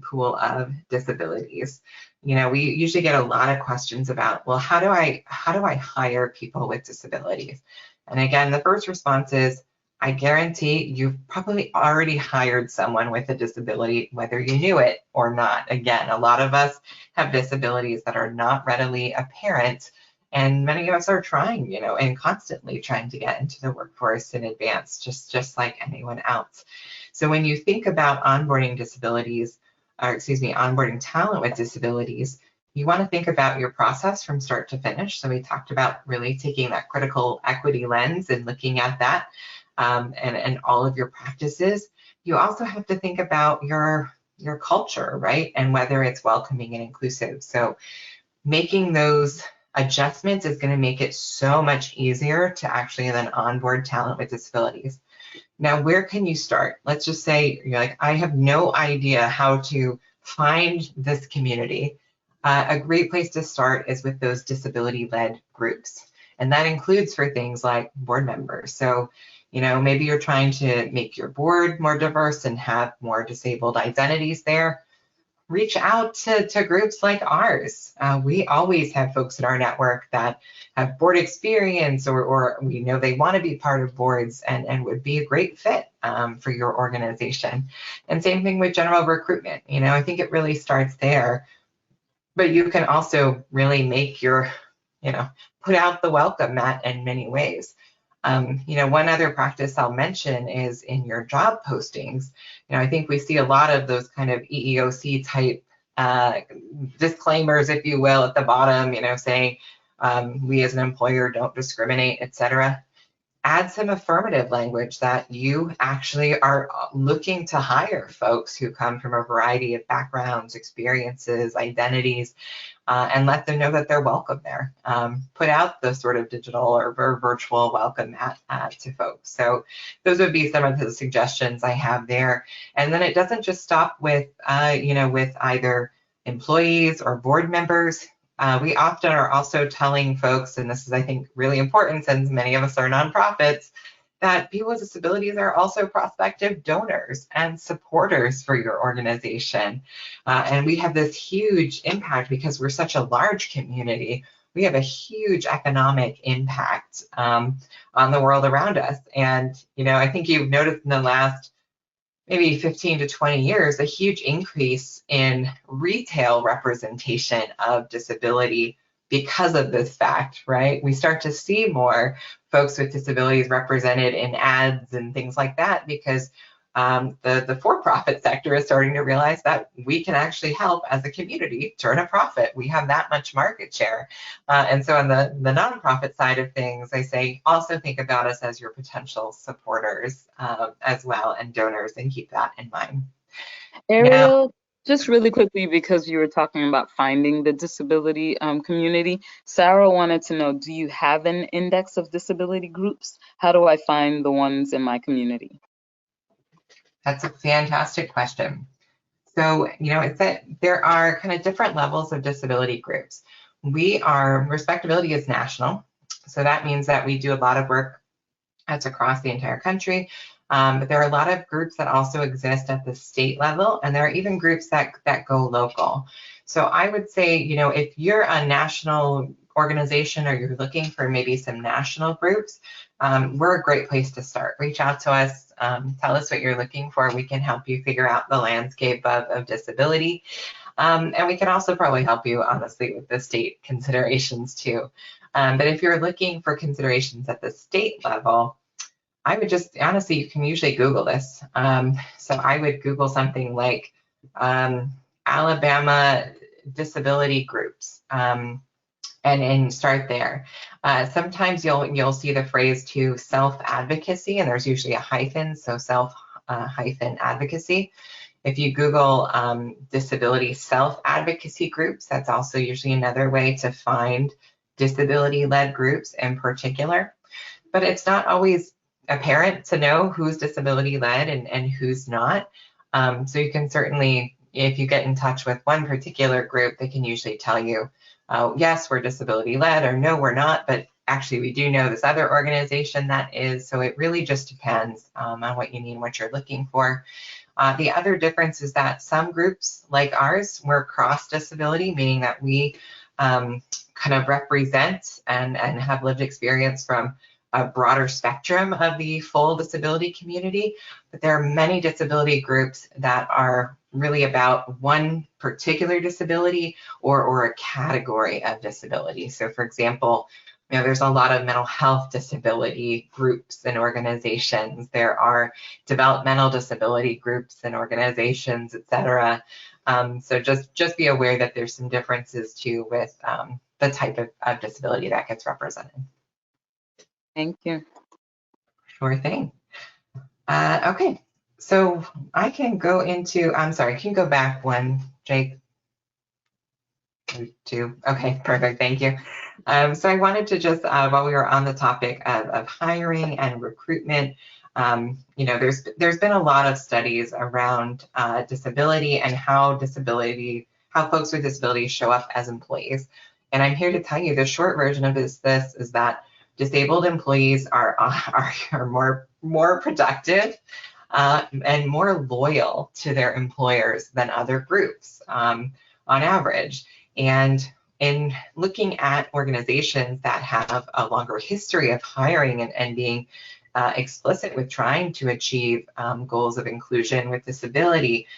pool of disabilities. You know, we usually get a lot of questions about, well, how do I hire people with disabilities? And again, the first response is, I guarantee you've probably already hired someone with a disability, whether you knew it or not. Again, a lot of us have disabilities that are not readily apparent, and many of us are trying, you know, and constantly trying to get into the workforce in advance, just like anyone else. So when you think about onboarding disabilities, or excuse me, onboarding talent with disabilities, you want to think about your process from start to finish. So we talked about really taking that critical equity lens and looking at that. And all of your practices. You also have to think about your culture, right? And whether it's welcoming and inclusive. So making those adjustments is going to make it so much easier to actually then onboard talent with disabilities. Now, where can you start? Let's just say you're like, I have no idea how to find this community. A great place to start is with those disability-led groups. And that includes for things like board members. So, you know, maybe you're trying to make your board more diverse and have more disabled identities there. Reach out to groups like ours. We always have folks in our network that have board experience or we know they want to be part of boards and would be a great fit for your organization. And same thing with general recruitment. You know, I think it really starts there. But you can also really make your, you know, put out the welcome mat in many ways. You know, one other practice I'll mention is in your job postings. You know, I think we see a lot of those kind of EEOC type disclaimers, if you will, at the bottom, you know, saying we as an employer don't discriminate, etc. Add some affirmative language that you actually are looking to hire folks who come from a variety of backgrounds, experiences, identities, and let them know that they're welcome there. Put out the sort of digital or virtual welcome mat to folks. So those would be some of the suggestions I have there. And then it doesn't just stop with, you know, with either employees or board members. We often are also telling folks, and this is, I think, really important since many of us are nonprofits, that people with disabilities are also prospective donors and supporters for your organization. And we have this huge impact because we're such a large community. We have a huge economic impact on the world around us. And, you know, I think you've noticed in the last maybe 15 to 20 years, a huge increase in retail representation of disability because of this fact, right? We start to see more folks with disabilities represented in ads and things like that because the for-profit sector is starting to realize that we can actually help as a community turn a profit. We have that much market share. And so on the nonprofit side of things, I say also think about us as your potential supporters as well and donors, and keep that in mind. Ariel, just really quickly, because you were talking about finding the disability community, Sarah wanted to know, do you have an index of disability groups? How do I find the ones in my community? That's a fantastic question. So, you know, it's that there are kind of different levels of disability groups. RespectAbility is national. So that means that we do a lot of work that's across the entire country. But there are a lot of groups that also exist at the state level, and there are even groups that go local. So I would say, you know, if you're a national organization or you're looking for maybe some national groups, we're a great place to start. Reach out to us, tell us what you're looking for. We can help you figure out the landscape of disability. And we can also probably help you, honestly, with the state considerations too. But if you're looking for considerations at the state level, I would just, honestly, you can usually Google this. So I would Google something like Alabama disability groups. and start there. Sometimes you'll see the phrase to self-advocacy, and there's usually a hyphen, so self-hyphen advocacy. If you Google disability self-advocacy groups, that's also usually another way to find disability-led groups in particular. But it's not always apparent to know who's disability-led and who's not. So you can certainly, if you get in touch with one particular group, they can usually tell you, yes, we're disability-led, or no, we're not, but actually we do know this other organization that is. So it really just depends on what you need, what you're looking for. The other difference is that some groups like ours, we're cross-disability, meaning that we kind of represent and have lived experience from a broader spectrum of the full disability community. But there are many disability groups that are really about one particular disability or a category of disability. So for example, there's a lot of mental health disability groups and organizations. There are developmental disability groups and organizations, etc. So just be aware that there's some differences too with the type of disability that gets represented. Thank you. Sure thing. Okay, so I can go into, I'm sorry, can you go back one, Jake? 2. Okay, perfect, thank you. So I wanted to just, while we were on the topic of hiring and recruitment, there's been a lot of studies around disability and how folks with disabilities show up as employees. And I'm here to tell you the short version of this is that disabled employees are more productive and more loyal to their employers than other groups on average. And in looking at organizations that have a longer history of hiring and being explicit with trying to achieve goals of inclusion with disability,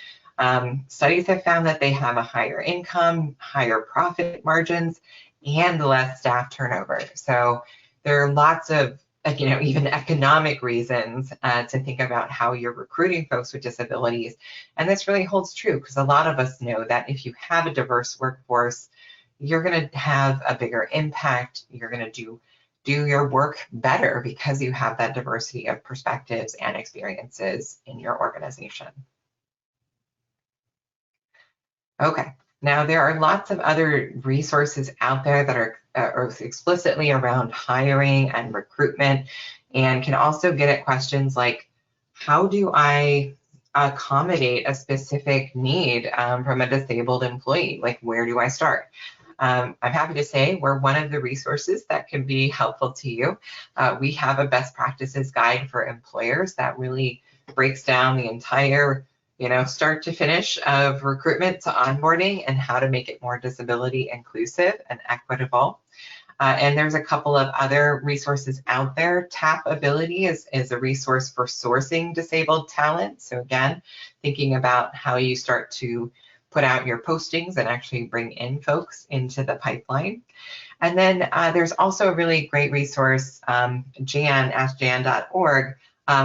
studies have found that they have a higher income, higher profit margins, and less staff turnover. So there are lots of even economic reasons to think about how you're recruiting folks with disabilities. And this really holds true because a lot of us know that if you have a diverse workforce, you're going to have a bigger impact. You're going to do your work better because you have that diversity of perspectives and experiences in your organization. Okay, now there are lots of other resources out there that are explicitly around hiring and recruitment, and can also get at questions like, how do I accommodate a specific need from a disabled employee? Like, where do I start? I'm happy to say we're one of the resources that can be helpful to you. We have a best practices guide for employers that really breaks down the entire start to finish of recruitment to onboarding and how to make it more disability inclusive and equitable. And there's a couple of other resources out there. TAPability is a resource for sourcing disabled talent. So again, thinking about how you start to put out your postings and actually bring in folks into the pipeline. And then there's also a really great resource, Jan, askjan.org,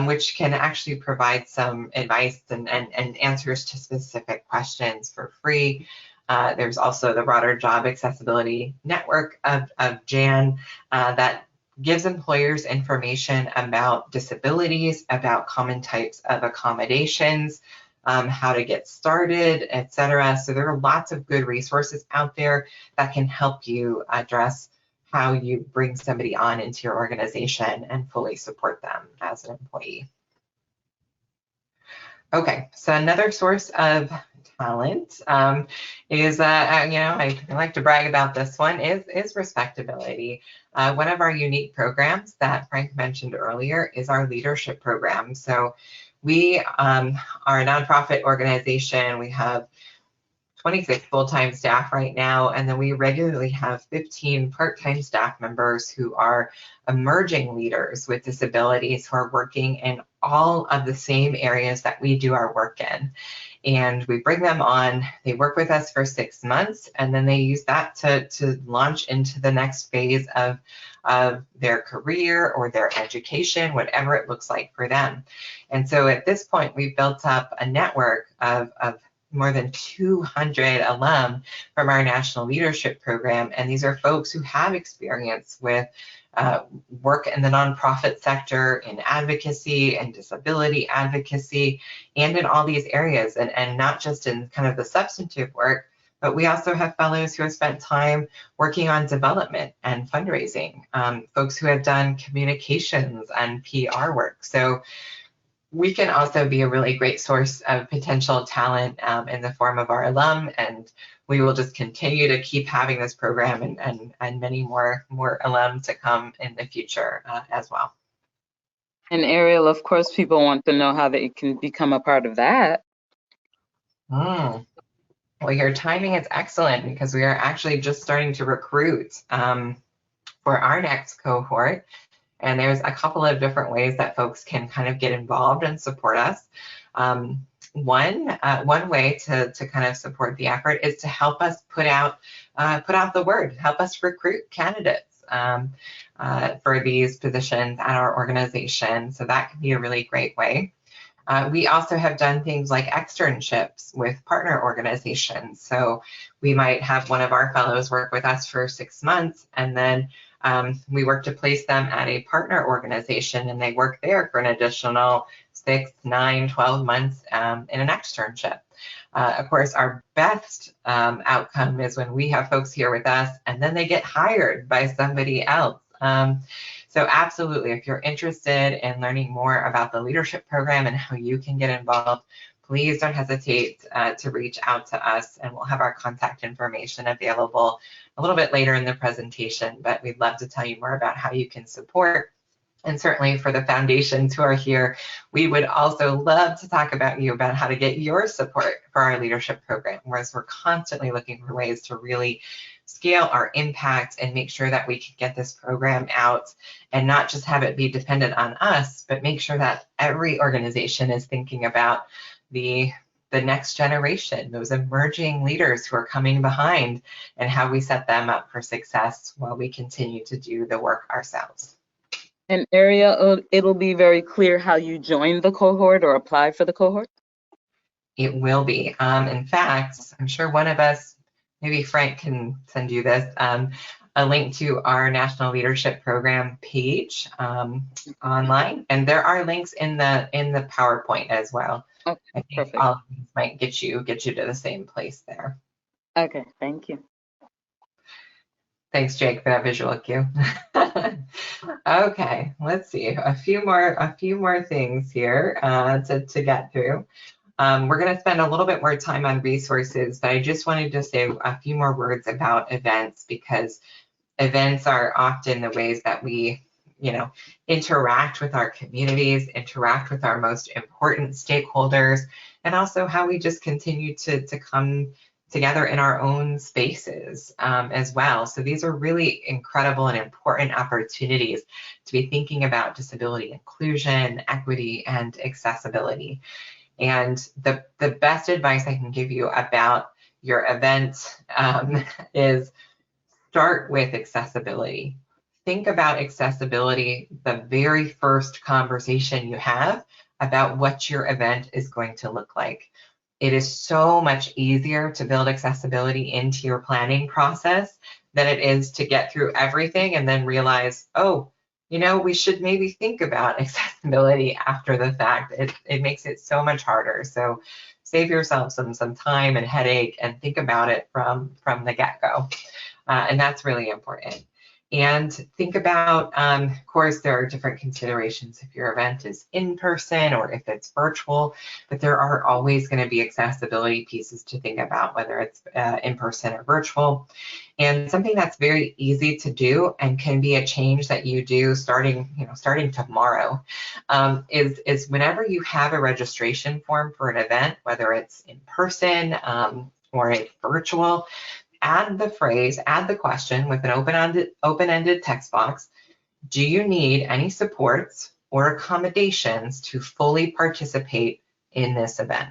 which can actually provide some advice and answers to specific questions for free. There's also the broader Job Accessibility Network of Jan that gives employers information about disabilities, about common types of accommodations, how to get started, etc. So there are lots of good resources out there that can help you address how you bring somebody on into your organization and fully support them as an employee. Okay, so another source of talent is, I like to brag about this one, is RespectAbility. One of our unique programs that Frank mentioned earlier is our leadership program. So we are a nonprofit organization. We have 26 full-time staff right now, and then we regularly have 15 part-time staff members who are emerging leaders with disabilities who are working in all of the same areas that we do our work in. And we bring them on, they work with us for 6 months, and then they use that to launch into the next phase of their career or their education, whatever it looks like for them. And so at this point, we've built up a network of more than 200 alum from our National Leadership Program, and these are folks who have experience with work in the nonprofit sector, in advocacy and disability advocacy, and in all these areas, and not just in kind of the substantive work, but we also have fellows who have spent time working on development and fundraising, folks who have done communications and PR work. So we can also be a really great source of potential talent in the form of our alum, and we will just continue to keep having this program and many more alum to come in the future as well. And Ariel, of course, people want to know how they can become a part of that. Well, your timing is excellent because we are actually just starting to recruit for our next cohort. And there's a couple of different ways that folks can kind of get involved and support us. One way to kind of support the effort is to help us put out the word, help us recruit candidates for these positions at our organization. So that can be a really great way. We also have done things like externships with partner organizations. So we might have one of our fellows work with us for 6 months, and then we work to place them at a partner organization, and they work there for an additional 6, 9, 12 months in an externship. Of course, our best outcome is when we have folks here with us and then they get hired by somebody else. So absolutely, if you're interested in learning more about the leadership program and how you can get involved, please don't hesitate to reach out to us, and we'll have our contact information available a little bit later in the presentation, but we'd love to tell you more about how you can support. And certainly for the foundations who are here, we would also love to talk about how to get your support for our leadership program, whereas we're constantly looking for ways to really scale our impact and make sure that we can get this program out and not just have it be dependent on us, but make sure that every organization is thinking about the next generation, those emerging leaders who are coming behind, and how we set them up for success while we continue to do the work ourselves. And Ariel, it'll be very clear how you join the cohort or apply for the cohort? It will be. In fact, I'm sure one of us, maybe Frank can send you this, a link to our National Leadership Program page online, and there are links in the PowerPoint as well. Okay, I think perfect. all of these might get you to the same place there. Okay, thank you. Thanks, Jake, for that visual cue. Okay, let's see, a few more things here to get through. We're going to spend a little bit more time on resources, but I just wanted to say a few more words about events, because events are often the ways that we, interact with our communities, interact with our most important stakeholders, and also how we just continue to come together in our own spaces as well. So these are really incredible and important opportunities to be thinking about disability inclusion, equity, and accessibility. And the best advice I can give you about your event is start with accessibility. Think about accessibility the very first conversation you have about what your event is going to look like. It is so much easier to build accessibility into your planning process than it is to get through everything and then realize, oh, we should maybe think about accessibility after the fact. It makes it so much harder. So save yourself some time and headache and think about it from the get-go. And that's really important. And think about, of course, there are different considerations if your event is in person or if it's virtual, but there are always going to be accessibility pieces to think about, whether it's in person or virtual. And something that's very easy to do and can be a change that you do starting tomorrow is whenever you have a registration form for an event, whether it's in person or it's virtual, add the question with an open-ended text box. Do you need any supports or accommodations to fully participate in this event?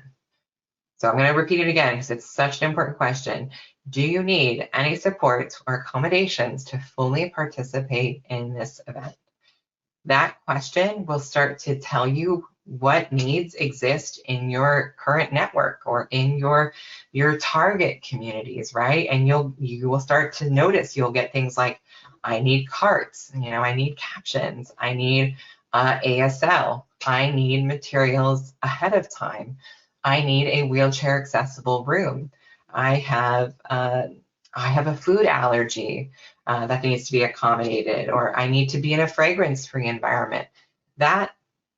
So I'm going to repeat it again because it's such an important question. Do you need any supports or accommodations to fully participate in this event? That question will start to tell you what needs exist in your current network or in your target communities, right? And you will start to notice, you'll get things like, I need carts, I need captions, I need ASL, I need materials ahead of time, I need a wheelchair accessible room, I have a food allergy that needs to be accommodated, or I need to be in a fragrance-free environment. That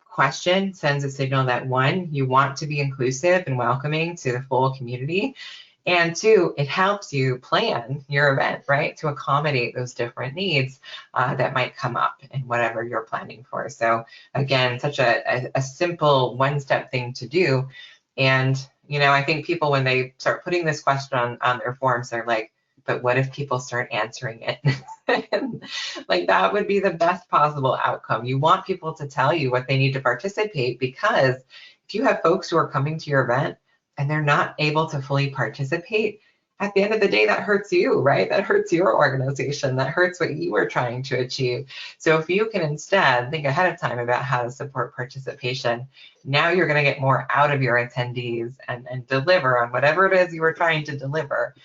question sends a signal that, one, you want to be inclusive and welcoming to the full community, and two, it helps you plan your event, right, to accommodate those different needs that might come up in whatever you're planning for. So again, such a simple one-step thing to do. And I think people, when they start putting this question on their forms, they're like, but what if people start answering it? Like, that would be the best possible outcome. You want people to tell you what they need to participate, because if you have folks who are coming to your event and they're not able to fully participate, at the end of the day, that hurts you, right? That hurts your organization. That hurts what you were trying to achieve. So if you can instead think ahead of time about how to support participation, now you're going to get more out of your attendees and deliver on whatever it is you were trying to deliver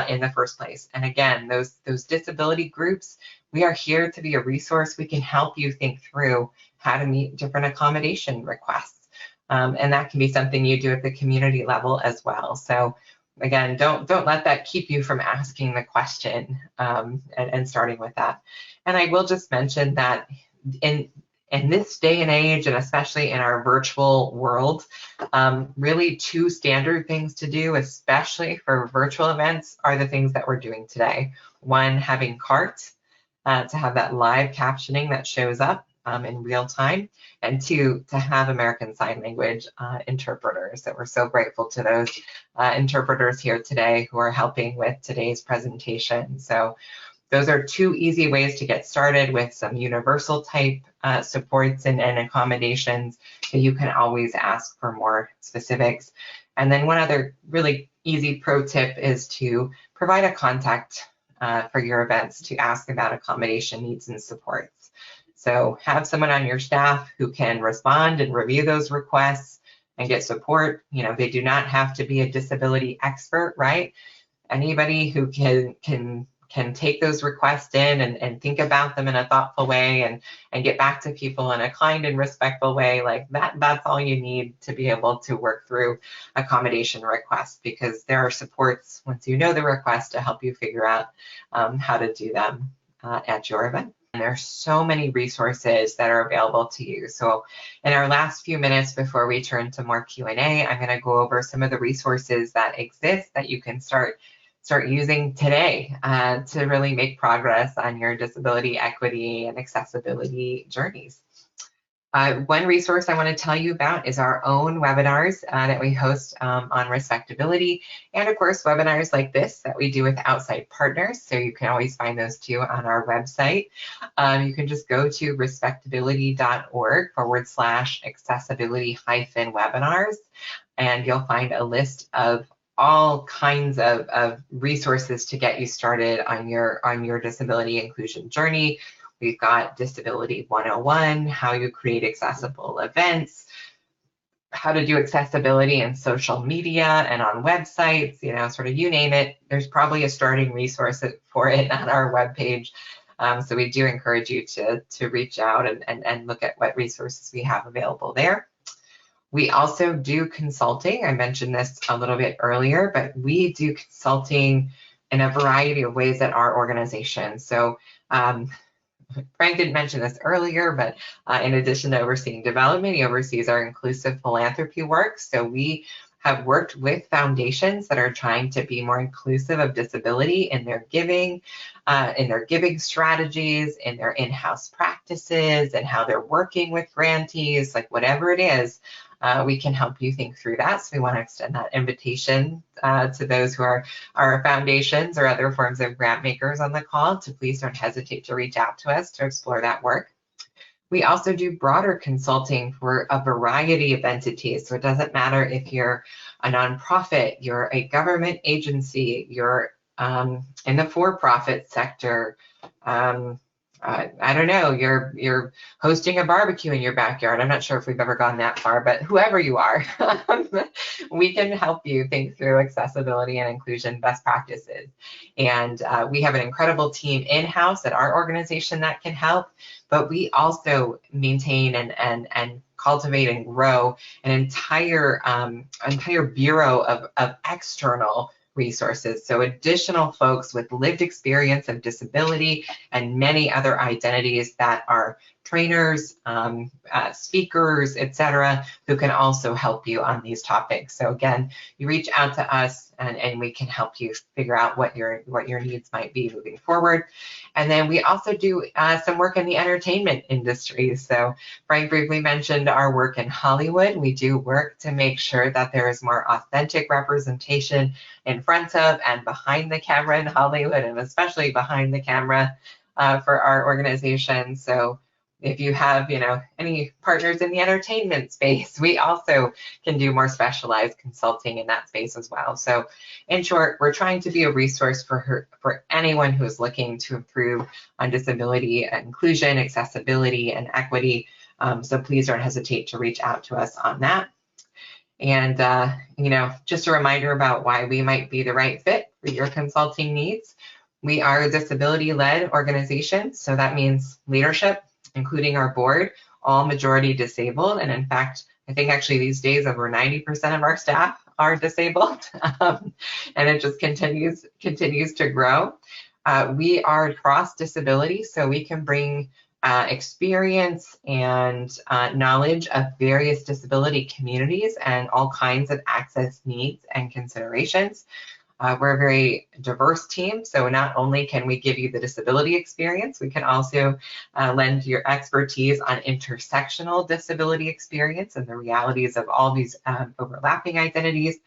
in the first place. And again, those disability groups, we are here to be a resource. We can help you think through how to meet different accommodation requests. And that can be something you do at the community level as well. So again, don't let that keep you from asking the question and starting with that. And I will just mention that in this day and age, and especially in our virtual world, really two standard things to do, especially for virtual events, are the things that we're doing today. One, having carts to have that live captioning that shows up in real time, and two, to have American Sign Language interpreters. So we're so grateful to those interpreters here today who are helping with today's presentation. So those are two easy ways to get started with some universal type supports and accommodations. So you can always ask for more specifics. And then one other really easy pro tip is to provide a contact for your events to ask about accommodation needs and supports. So have someone on your staff who can respond and review those requests and get support. They do not have to be a disability expert, right? Anybody who can take those requests in and think about them in a thoughtful way and get back to people in a kind and respectful way, like that's all you need to be able to work through accommodation requests, because there are supports once you know the request to help you figure out how to do them at your event. And there's so many resources that are available to you. So in our last few minutes before we turn to more Q&A, I'm going to go over some of the resources that exist that you can start using today to really make progress on your disability equity and accessibility journeys. One resource I want to tell you about is our own webinars that we host on Respectability, and of course webinars like this that we do with outside partners. So you can always find those too on our website. You can just go to respectability.org/accessibility-webinars, and you'll find a list of all kinds of resources to get you started on your disability inclusion journey. We've got Disability 101, how you create accessible events, how to do accessibility in social media and on websites, sort of you name it. There's probably a starting resource for it on our webpage. So we do encourage you to reach out and look at what resources we have available there. We also do consulting. I mentioned this a little bit earlier, but we do consulting in a variety of ways at our organization. So Frank didn't mention this earlier, but in addition to overseeing development, he oversees our inclusive philanthropy work. So we have worked with foundations that are trying to be more inclusive of disability in their giving strategies, in their in-house practices, and how they're working with grantees, like whatever it is. We can help you think through that. So we want to extend that invitation to those who are foundations or other forms of grant makers on the call to please don't hesitate to reach out to us to explore that work. We also do broader consulting for a variety of entities. So it doesn't matter if you're a nonprofit, you're a government agency, you're in the for-profit sector, I don't know, you're hosting a barbecue in your backyard. I'm not sure if we've ever gone that far, but whoever you are, we can help you think through accessibility and inclusion best practices. And we have an incredible team in-house at our organization that can help, but we also maintain and cultivate and grow an entire bureau of external resources. So additional folks with lived experience of disability and many other identities that are trainers, speakers, etc., who can also help you on these topics. So again, you reach out to us and we can help you figure out what your needs might be moving forward. And then we also do some work in the entertainment industry. So Frank briefly mentioned our work in Hollywood. We do work to make sure that there is more authentic representation in front of and behind the camera in Hollywood, and especially behind the camera for our organization. So if you have, any partners in the entertainment space, we also can do more specialized consulting in that space as well. So in short, we're trying to be a resource for anyone who is looking to improve on disability inclusion, accessibility, and equity. So please don't hesitate to reach out to us on that. And, just a reminder about why we might be the right fit for your consulting needs. We are a disability-led organization, so that means leadership, including our board, all majority disabled. And in fact, I think actually these days over 90% of our staff are disabled, and it just continues to grow. We are cross disability, so we can bring experience and knowledge of various disability communities and all kinds of access needs and considerations. We're a very diverse team, so not only can we give you the disability experience, we can also lend your expertise on intersectional disability experience and the realities of all these overlapping identities.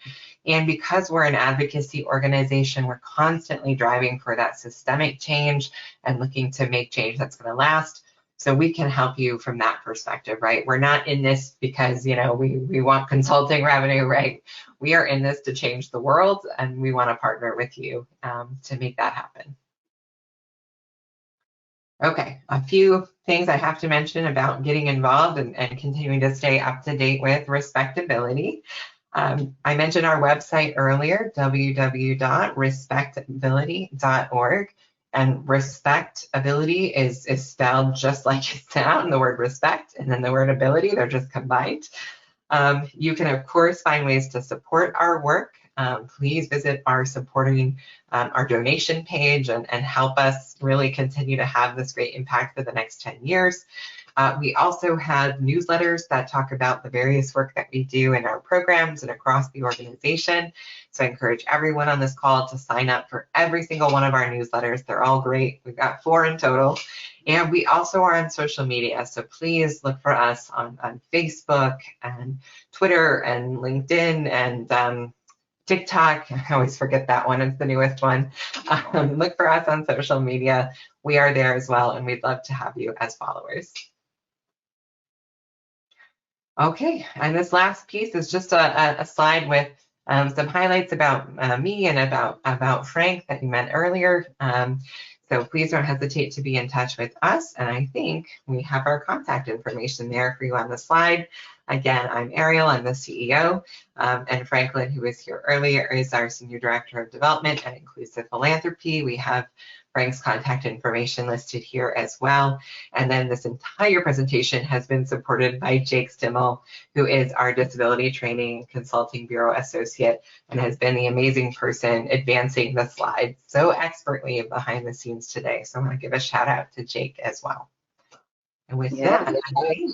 And because we're an advocacy organization, we're constantly driving for that systemic change and looking to make change that's going to last. So we can help you from that perspective, right? We're not in this because, we want consulting revenue, right? We are in this to change the world, and we want to partner with you to make that happen. Okay, a few things I have to mention about getting involved and continuing to stay up to date with Respectability. I mentioned our website earlier, www.respectability.org. And respectability is spelled just like it sounds, the word respect and then the word ability, they're just combined. You can, of course, find ways to support our work. Please visit our supporting our donation page and help us really continue to have this great impact for the next 10 years. We also have newsletters that talk about the various work that we do in our programs and across the organization. So I encourage everyone on this call to sign up for every single one of our newsletters. They're all great. We've got 4 in total. And we also are on social media. So please look for us on Facebook and Twitter and LinkedIn and TikTok. I always forget that one. It's the newest one. Look for us on social media. We are there as well, and we'd love to have you as followers. Okay, and this last piece is just a slide with some highlights about me and about Frank that you met earlier. So please don't hesitate to be in touch with us. And I think we have our contact information there for you on the slide. Again, I'm Ariel, I'm the CEO, and Franklin, who was here earlier, is our Senior Director of Development and Inclusive Philanthropy. We have Frank's contact information listed here as well. And then this entire presentation has been supported by Jake Stimmel, who is our Disability Training and Consulting Bureau Associate and has been the amazing person advancing the slides so expertly behind the scenes today. So I want to give a shout out to Jake as well. And with that,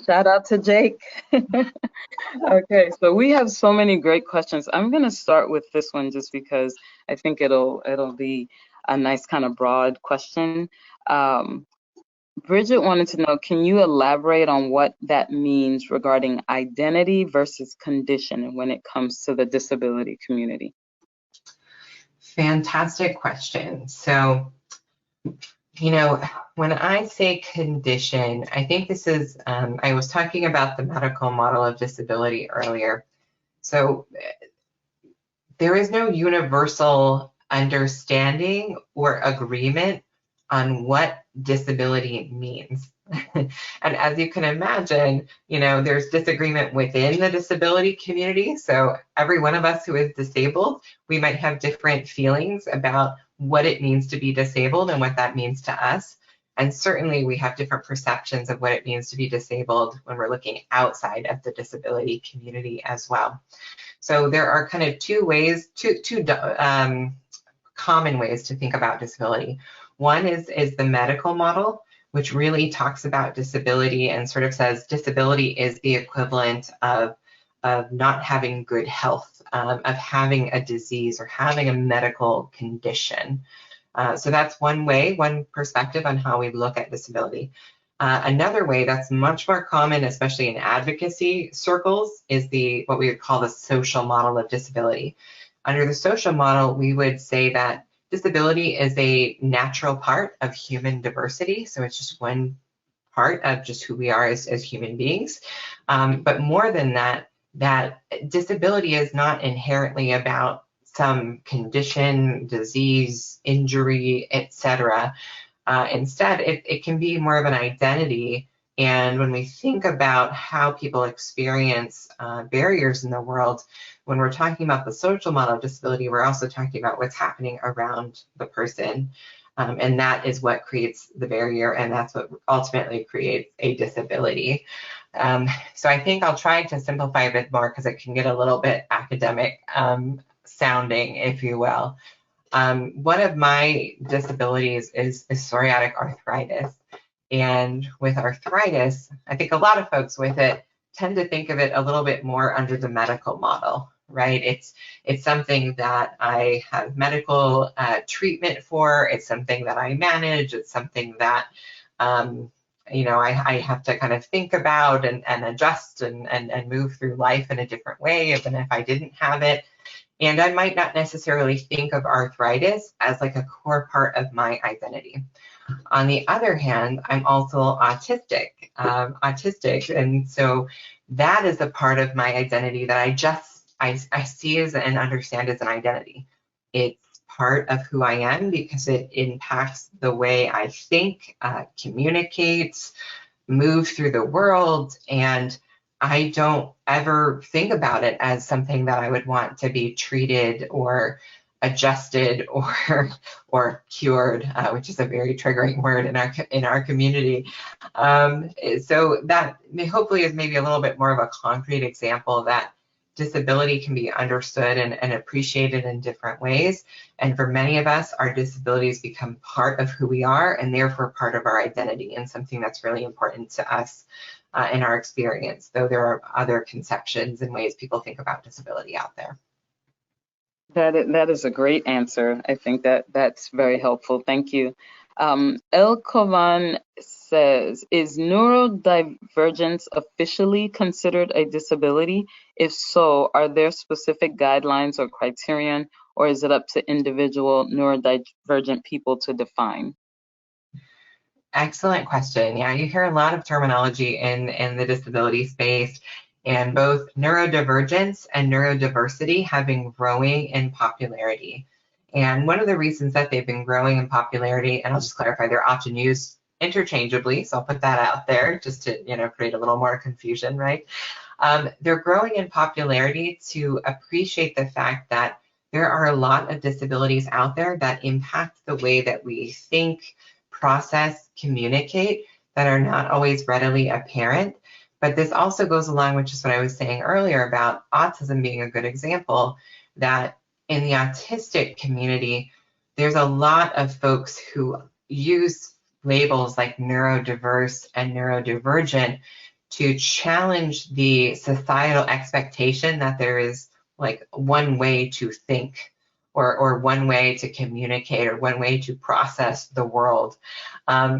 shout out to Jake. Okay, so we have so many great questions. I'm going to start with this one just because I think it'll be a nice kind of broad question. Bridget wanted to know, can you elaborate on what that means regarding identity versus condition when it comes to the disability community? Fantastic question. So, when I say condition, I think this is, I was talking about the medical model of disability earlier. So there is no universal understanding or agreement on what disability means. And as you can imagine, there's disagreement within the disability community. So every one of us who is disabled, we might have different feelings about what it means to be disabled and what that means to us. And certainly we have different perceptions of what it means to be disabled when we're looking outside of the disability community as well. So there are kind of two common ways to think about disability. One is the medical model, which really talks about disability and sort of says disability is the equivalent of not having good health, of having a disease or having a medical condition. So that's one way, one perspective on how we look at disability. Another way that's much more common, especially in advocacy circles, is what we would call the social model of disability. Under the social model, we would say that disability is a natural part of human diversity. So it's just one part of just who we are as human beings. But more than that, that disability is not inherently about some condition, disease, injury, etc. Instead, it can be more of an identity. And when we think about how people experience barriers in the world, when we're talking about the social model of disability, we're also talking about what's happening around the person. And that is what creates the barrier, and that's what ultimately creates a disability. So I think I'll try to simplify a bit more because it can get a little bit academic sounding, if you will. One of my disabilities is psoriatic arthritis. And with arthritis, I think a lot of folks with it tend to think of it a little bit more under the medical model, right? It's something that I have medical treatment for. It's something that I manage. It's something that, I have to kind of think about and adjust and move through life in a different way than if I didn't have it. And I might not necessarily think of arthritis as like a core part of my identity. On the other hand, I'm also autistic, and so that is a part of my identity that I see as and understand as an identity. It's part of who I am because it impacts the way I think, communicate, move through the world, and I don't ever think about it as something that I would want to be treated or adjusted or cured, which is a very triggering word in our community. So that hopefully is maybe a little bit more of a concrete example that disability can be understood and appreciated in different ways. And for many of us, our disabilities become part of who we are and therefore part of our identity and something that's really important to us in our experience, though there are other conceptions and ways people think about disability out there. That is a great answer. I think that's very helpful. Thank you. El Kovan says, is neurodivergence officially considered a disability? If so, are there specific guidelines or criterion, or is it up to individual neurodivergent people to define? Excellent question. Yeah, you hear a lot of terminology in the disability space, and both neurodivergence and neurodiversity have been growing in popularity. And one of the reasons that they've been growing in popularity, and I'll just clarify, they're often used interchangeably, so I'll put that out there just to create a little more confusion, right? They're growing in popularity to appreciate the fact that there are a lot of disabilities out there that impact the way that we think, process, communicate, that are not always readily apparent. But this also goes along with just what I was saying earlier about autism being a good example, that in the autistic community, there's a lot of folks who use labels like neurodiverse and neurodivergent to challenge the societal expectation that there is like one way to think or one way to communicate or one way to process the world.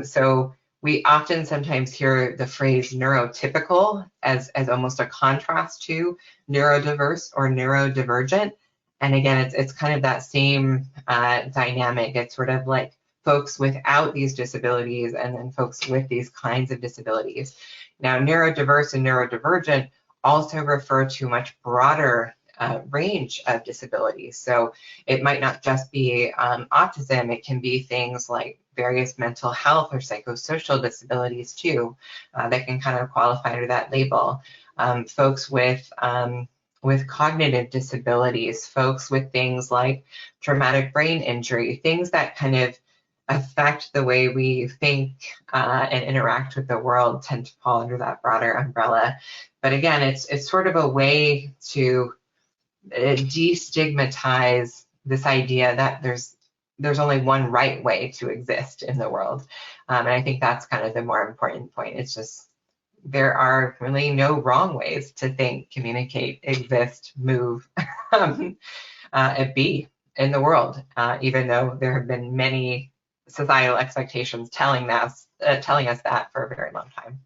So we often sometimes hear the phrase neurotypical as almost a contrast to neurodiverse or neurodivergent. And again, it's kind of that same dynamic. It's sort of like folks without these disabilities and then folks with these kinds of disabilities. Now, neurodiverse and neurodivergent also refer to much broader range of disabilities. So it might not just be autism, it can be things like various mental health or psychosocial disabilities too, that can kind of qualify under that label. Folks with cognitive disabilities, folks with things like traumatic brain injury, things that kind of affect the way we think and interact with the world tend to fall under that broader umbrella. But again, it's sort of a way to destigmatize this idea that there's only one right way to exist in the world. And I think that's kind of the more important point. It's just there are really no wrong ways to think, communicate, exist, move, and be in the world, even though there have been many societal expectations telling us that for a very long time.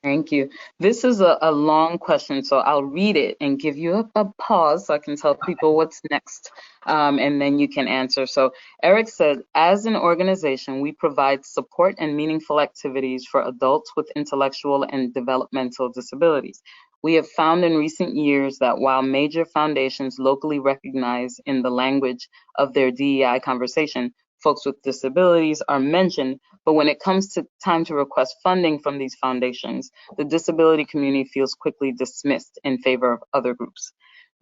Thank you. This is a long question, so I'll read it and give you a pause so I can tell people what's next, and then you can answer. So Eric said, as an organization, we provide support and meaningful activities for adults with intellectual and developmental disabilities. We have found in recent years that while major foundations locally recognize in the language of their DEI conversation, folks with disabilities are mentioned, but when it comes to time to request funding from these foundations, the disability community feels quickly dismissed in favor of other groups.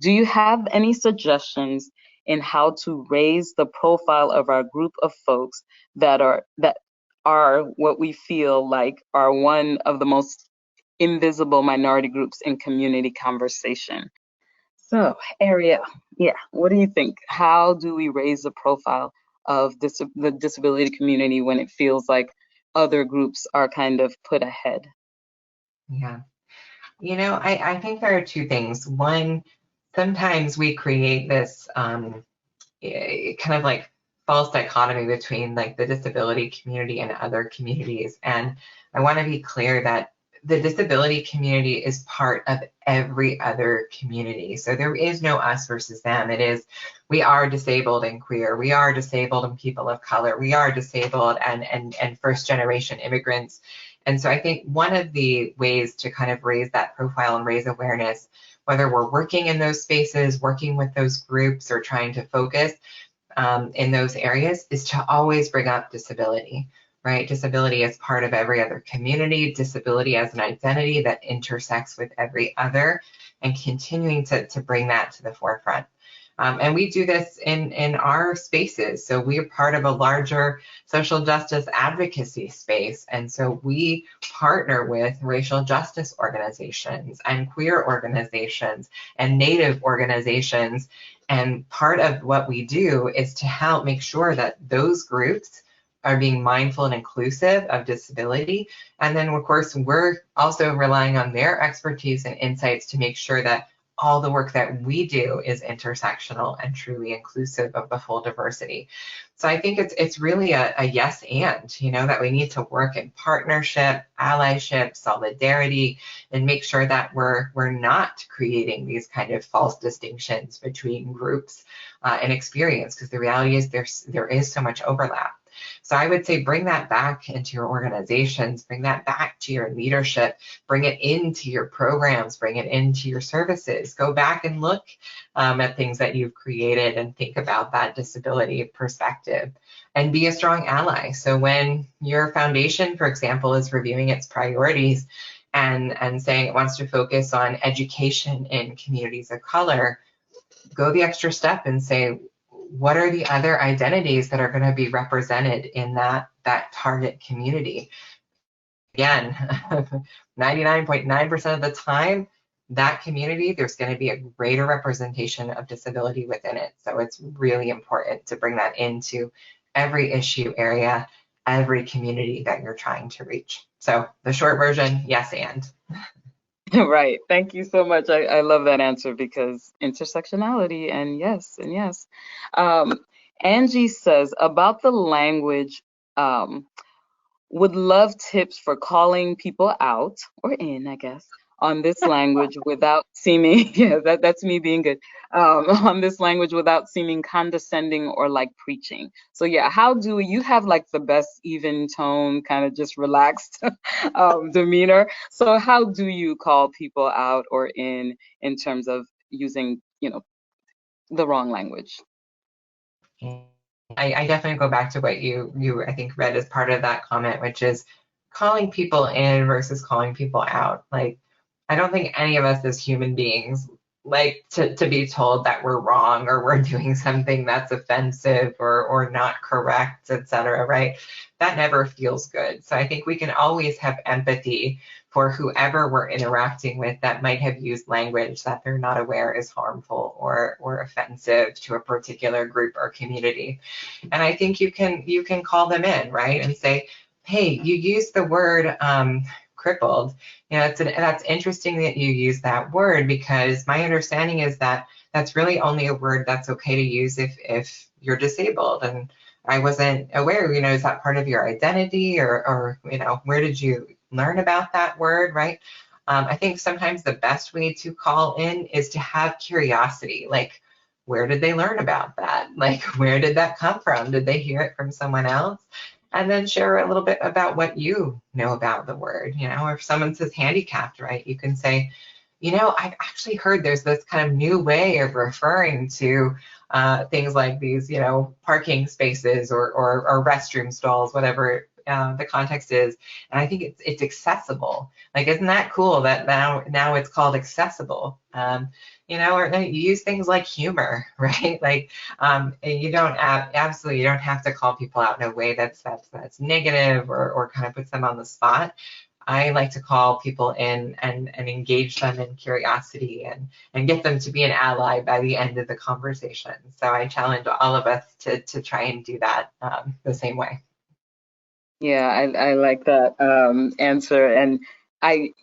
Do you have any suggestions in how to raise the profile of our group of folks that are what we feel like are one of the most invisible minority groups in community conversation? So, Ariel, what do you think? How do we raise the profile of the disability community when it feels like other groups are kind of put ahead? Yeah, I think there are two things. One, sometimes we create this kind of like false dichotomy between like the disability community and other communities. And I want to be clear that the disability community is part of every other community. So there is no us versus them. It is, we are disabled and queer, we are disabled and people of color, we are disabled and first generation immigrants. And so I think one of the ways to kind of raise that profile and raise awareness, whether we're working in those spaces, working with those groups, or trying to focus in those areas, is to always bring up disability. Right? Disability as part of every other community, disability as an identity that intersects with every other, and continuing to bring that to the forefront. And we do this in our spaces. So we are part of a larger social justice advocacy space. And so we partner with racial justice organizations and queer organizations and Native organizations. And part of what we do is to help make sure that those groups are being mindful and inclusive of disability. And then, of course, we're also relying on their expertise and insights to make sure that all the work that we do is intersectional and truly inclusive of the full diversity. So I think it's really a yes and, that we need to work in partnership, allyship, solidarity, and make sure that we're not creating these kind of false distinctions between groups and experience, because the reality is there is so much overlap. So I would say bring that back into your organizations, bring that back to your leadership, bring it into your programs, bring it into your services. Go back and look at things that you've created and think about that disability perspective, and be a strong ally. So when your foundation, for example, is reviewing its priorities and saying it wants to focus on education in communities of color, go the extra step and say, what are the other identities that are going to be represented in that target community? Again, 99.9% of the time, that community, there's going to be a greater representation of disability within it. So it's really important to bring that into every issue area, every community that you're trying to reach. So the short version, yes and. Right. Thank you so much. I love that answer, because intersectionality and yes and yes. Angie says about the language, would love tips for calling people out or in, I guess, on this language without seeming, that's me being good, on this language without seeming condescending or like preaching. So how do you have like the best even tone, kind of just relaxed demeanor? So how do you call people out or in terms of using, the wrong language. I definitely go back to what you I think read as part of that comment, which is calling people in versus calling people out. Like, I don't think any of us as human beings like to be told that we're wrong or we're doing something that's offensive or not correct, etc. Right? That never feels good. So I think we can always have empathy for whoever we're interacting with that might have used language that they're not aware is harmful or offensive to a particular group or community. And I think you can call them in, right, and say, hey, you used the word crippled. That's interesting that you use that word, because my understanding is that that's really only a word that's okay to use if you're disabled. And I wasn't aware, is that part of your identity, or where did you learn about that word, right? I think sometimes the best way to call in is to have curiosity, like, where did they learn about that? Like, where did that come from? Did they hear it from someone else? And then share a little bit about what you know about the word, or if someone says handicapped, right, you can say, I've actually heard there's this kind of new way of referring to things like these, parking spaces or restroom stalls, whatever the context is. And I think it's accessible. Like, isn't that cool that now it's called accessible? Or you use things like humor, right? Like, you don't absolutely, you don't have to call people out in a way that's negative or kind of puts them on the spot. I like to call people in and engage them in curiosity and get them to be an ally by the end of the conversation. So I challenge all of us to try and do that the same way. Yeah, I like that answer. And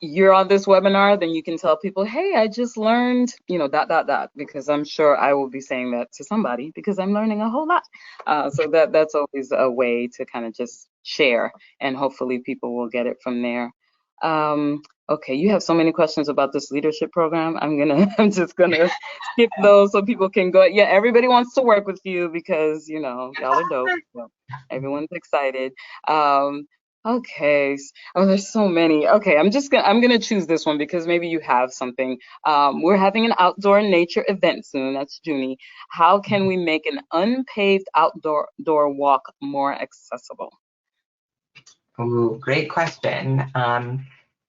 you're on this webinar, then you can tell people, hey, I just learned, ... because I'm sure I will be saying that to somebody because I'm learning a whole lot. So that's always a way to kind of just share, and hopefully people will get it from there. Okay, you have so many questions about this leadership program. I'm just gonna skip those so people can go. Yeah, everybody wants to work with you because y'all are dope. So everyone's excited. Okay. Oh, there's so many. Okay, I'm gonna choose this one because maybe you have something. We're having an outdoor nature event soon. That's Junie. How can we make an unpaved outdoor walk more accessible? Ooh, great question.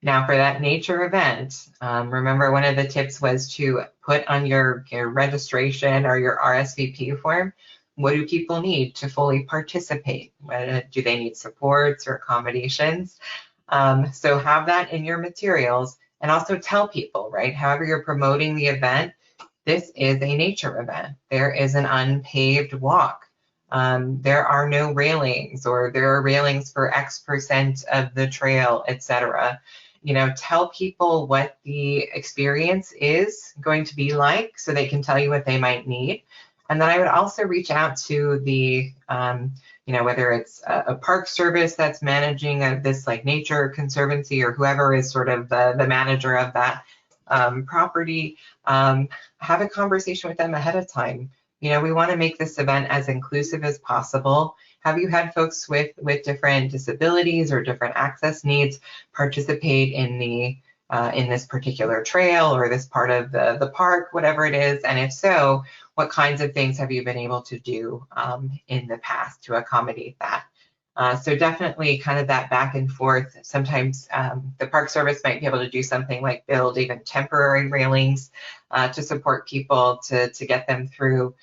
Now for that nature event, remember one of the tips was to put on your registration or your RSVP form, what do people need to fully participate? Do they need supports or accommodations? So have that in your materials, and also tell people, right? However you're promoting the event, this is a nature event. There is an unpaved walk. There are no railings, or there are railings for X% of the trail, etc. Tell people what the experience is going to be like so they can tell you what they might need. And then I would also reach out to the, whether it's a park service that's managing this like nature conservancy, or whoever is sort of the manager of that property, have a conversation with them ahead of time. We want to make this event as inclusive as possible. Have you had folks with different disabilities or different access needs participate in this particular trail or this part of the park, whatever it is? And if so, what kinds of things have you been able to do in the past to accommodate that? So definitely kind of that back and forth. Sometimes the Park Service might be able to do something like build even temporary railings to support people to get them through.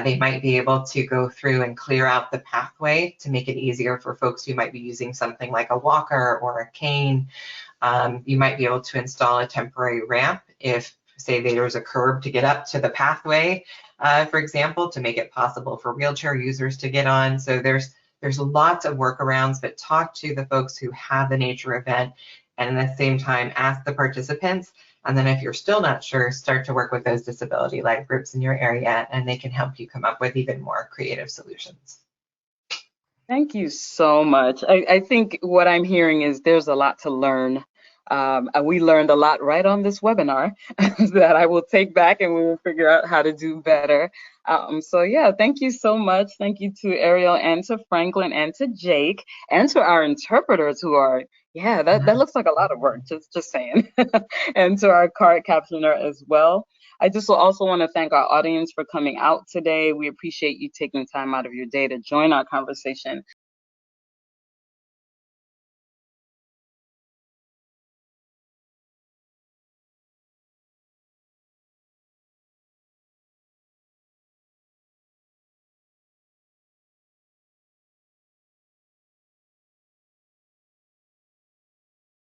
They might be able to go through and clear out the pathway to make it easier for folks who might be using something like a walker or a cane. You might be able to install a temporary ramp if, say, there's a curb to get up to the pathway, for example, to make it possible for wheelchair users to get on. So there's lots of workarounds, but talk to the folks who have the nature event, and at the same time ask the participants. And then if you're still not sure, start to work with those disability-led groups in your area, and they can help you come up with even more creative solutions. Thank you so much. I think what I'm hearing is there's a lot to learn. We learned a lot right on this webinar that I will take back, and we will figure out how to do better. So yeah, thank you so much. Thank you to Ariel and to Franklin and to Jake and to our interpreters who are, that looks like a lot of work, just saying, and to our card captioner as well. I just also want to thank our audience for coming out today. We appreciate you taking time out of your day to join our conversation.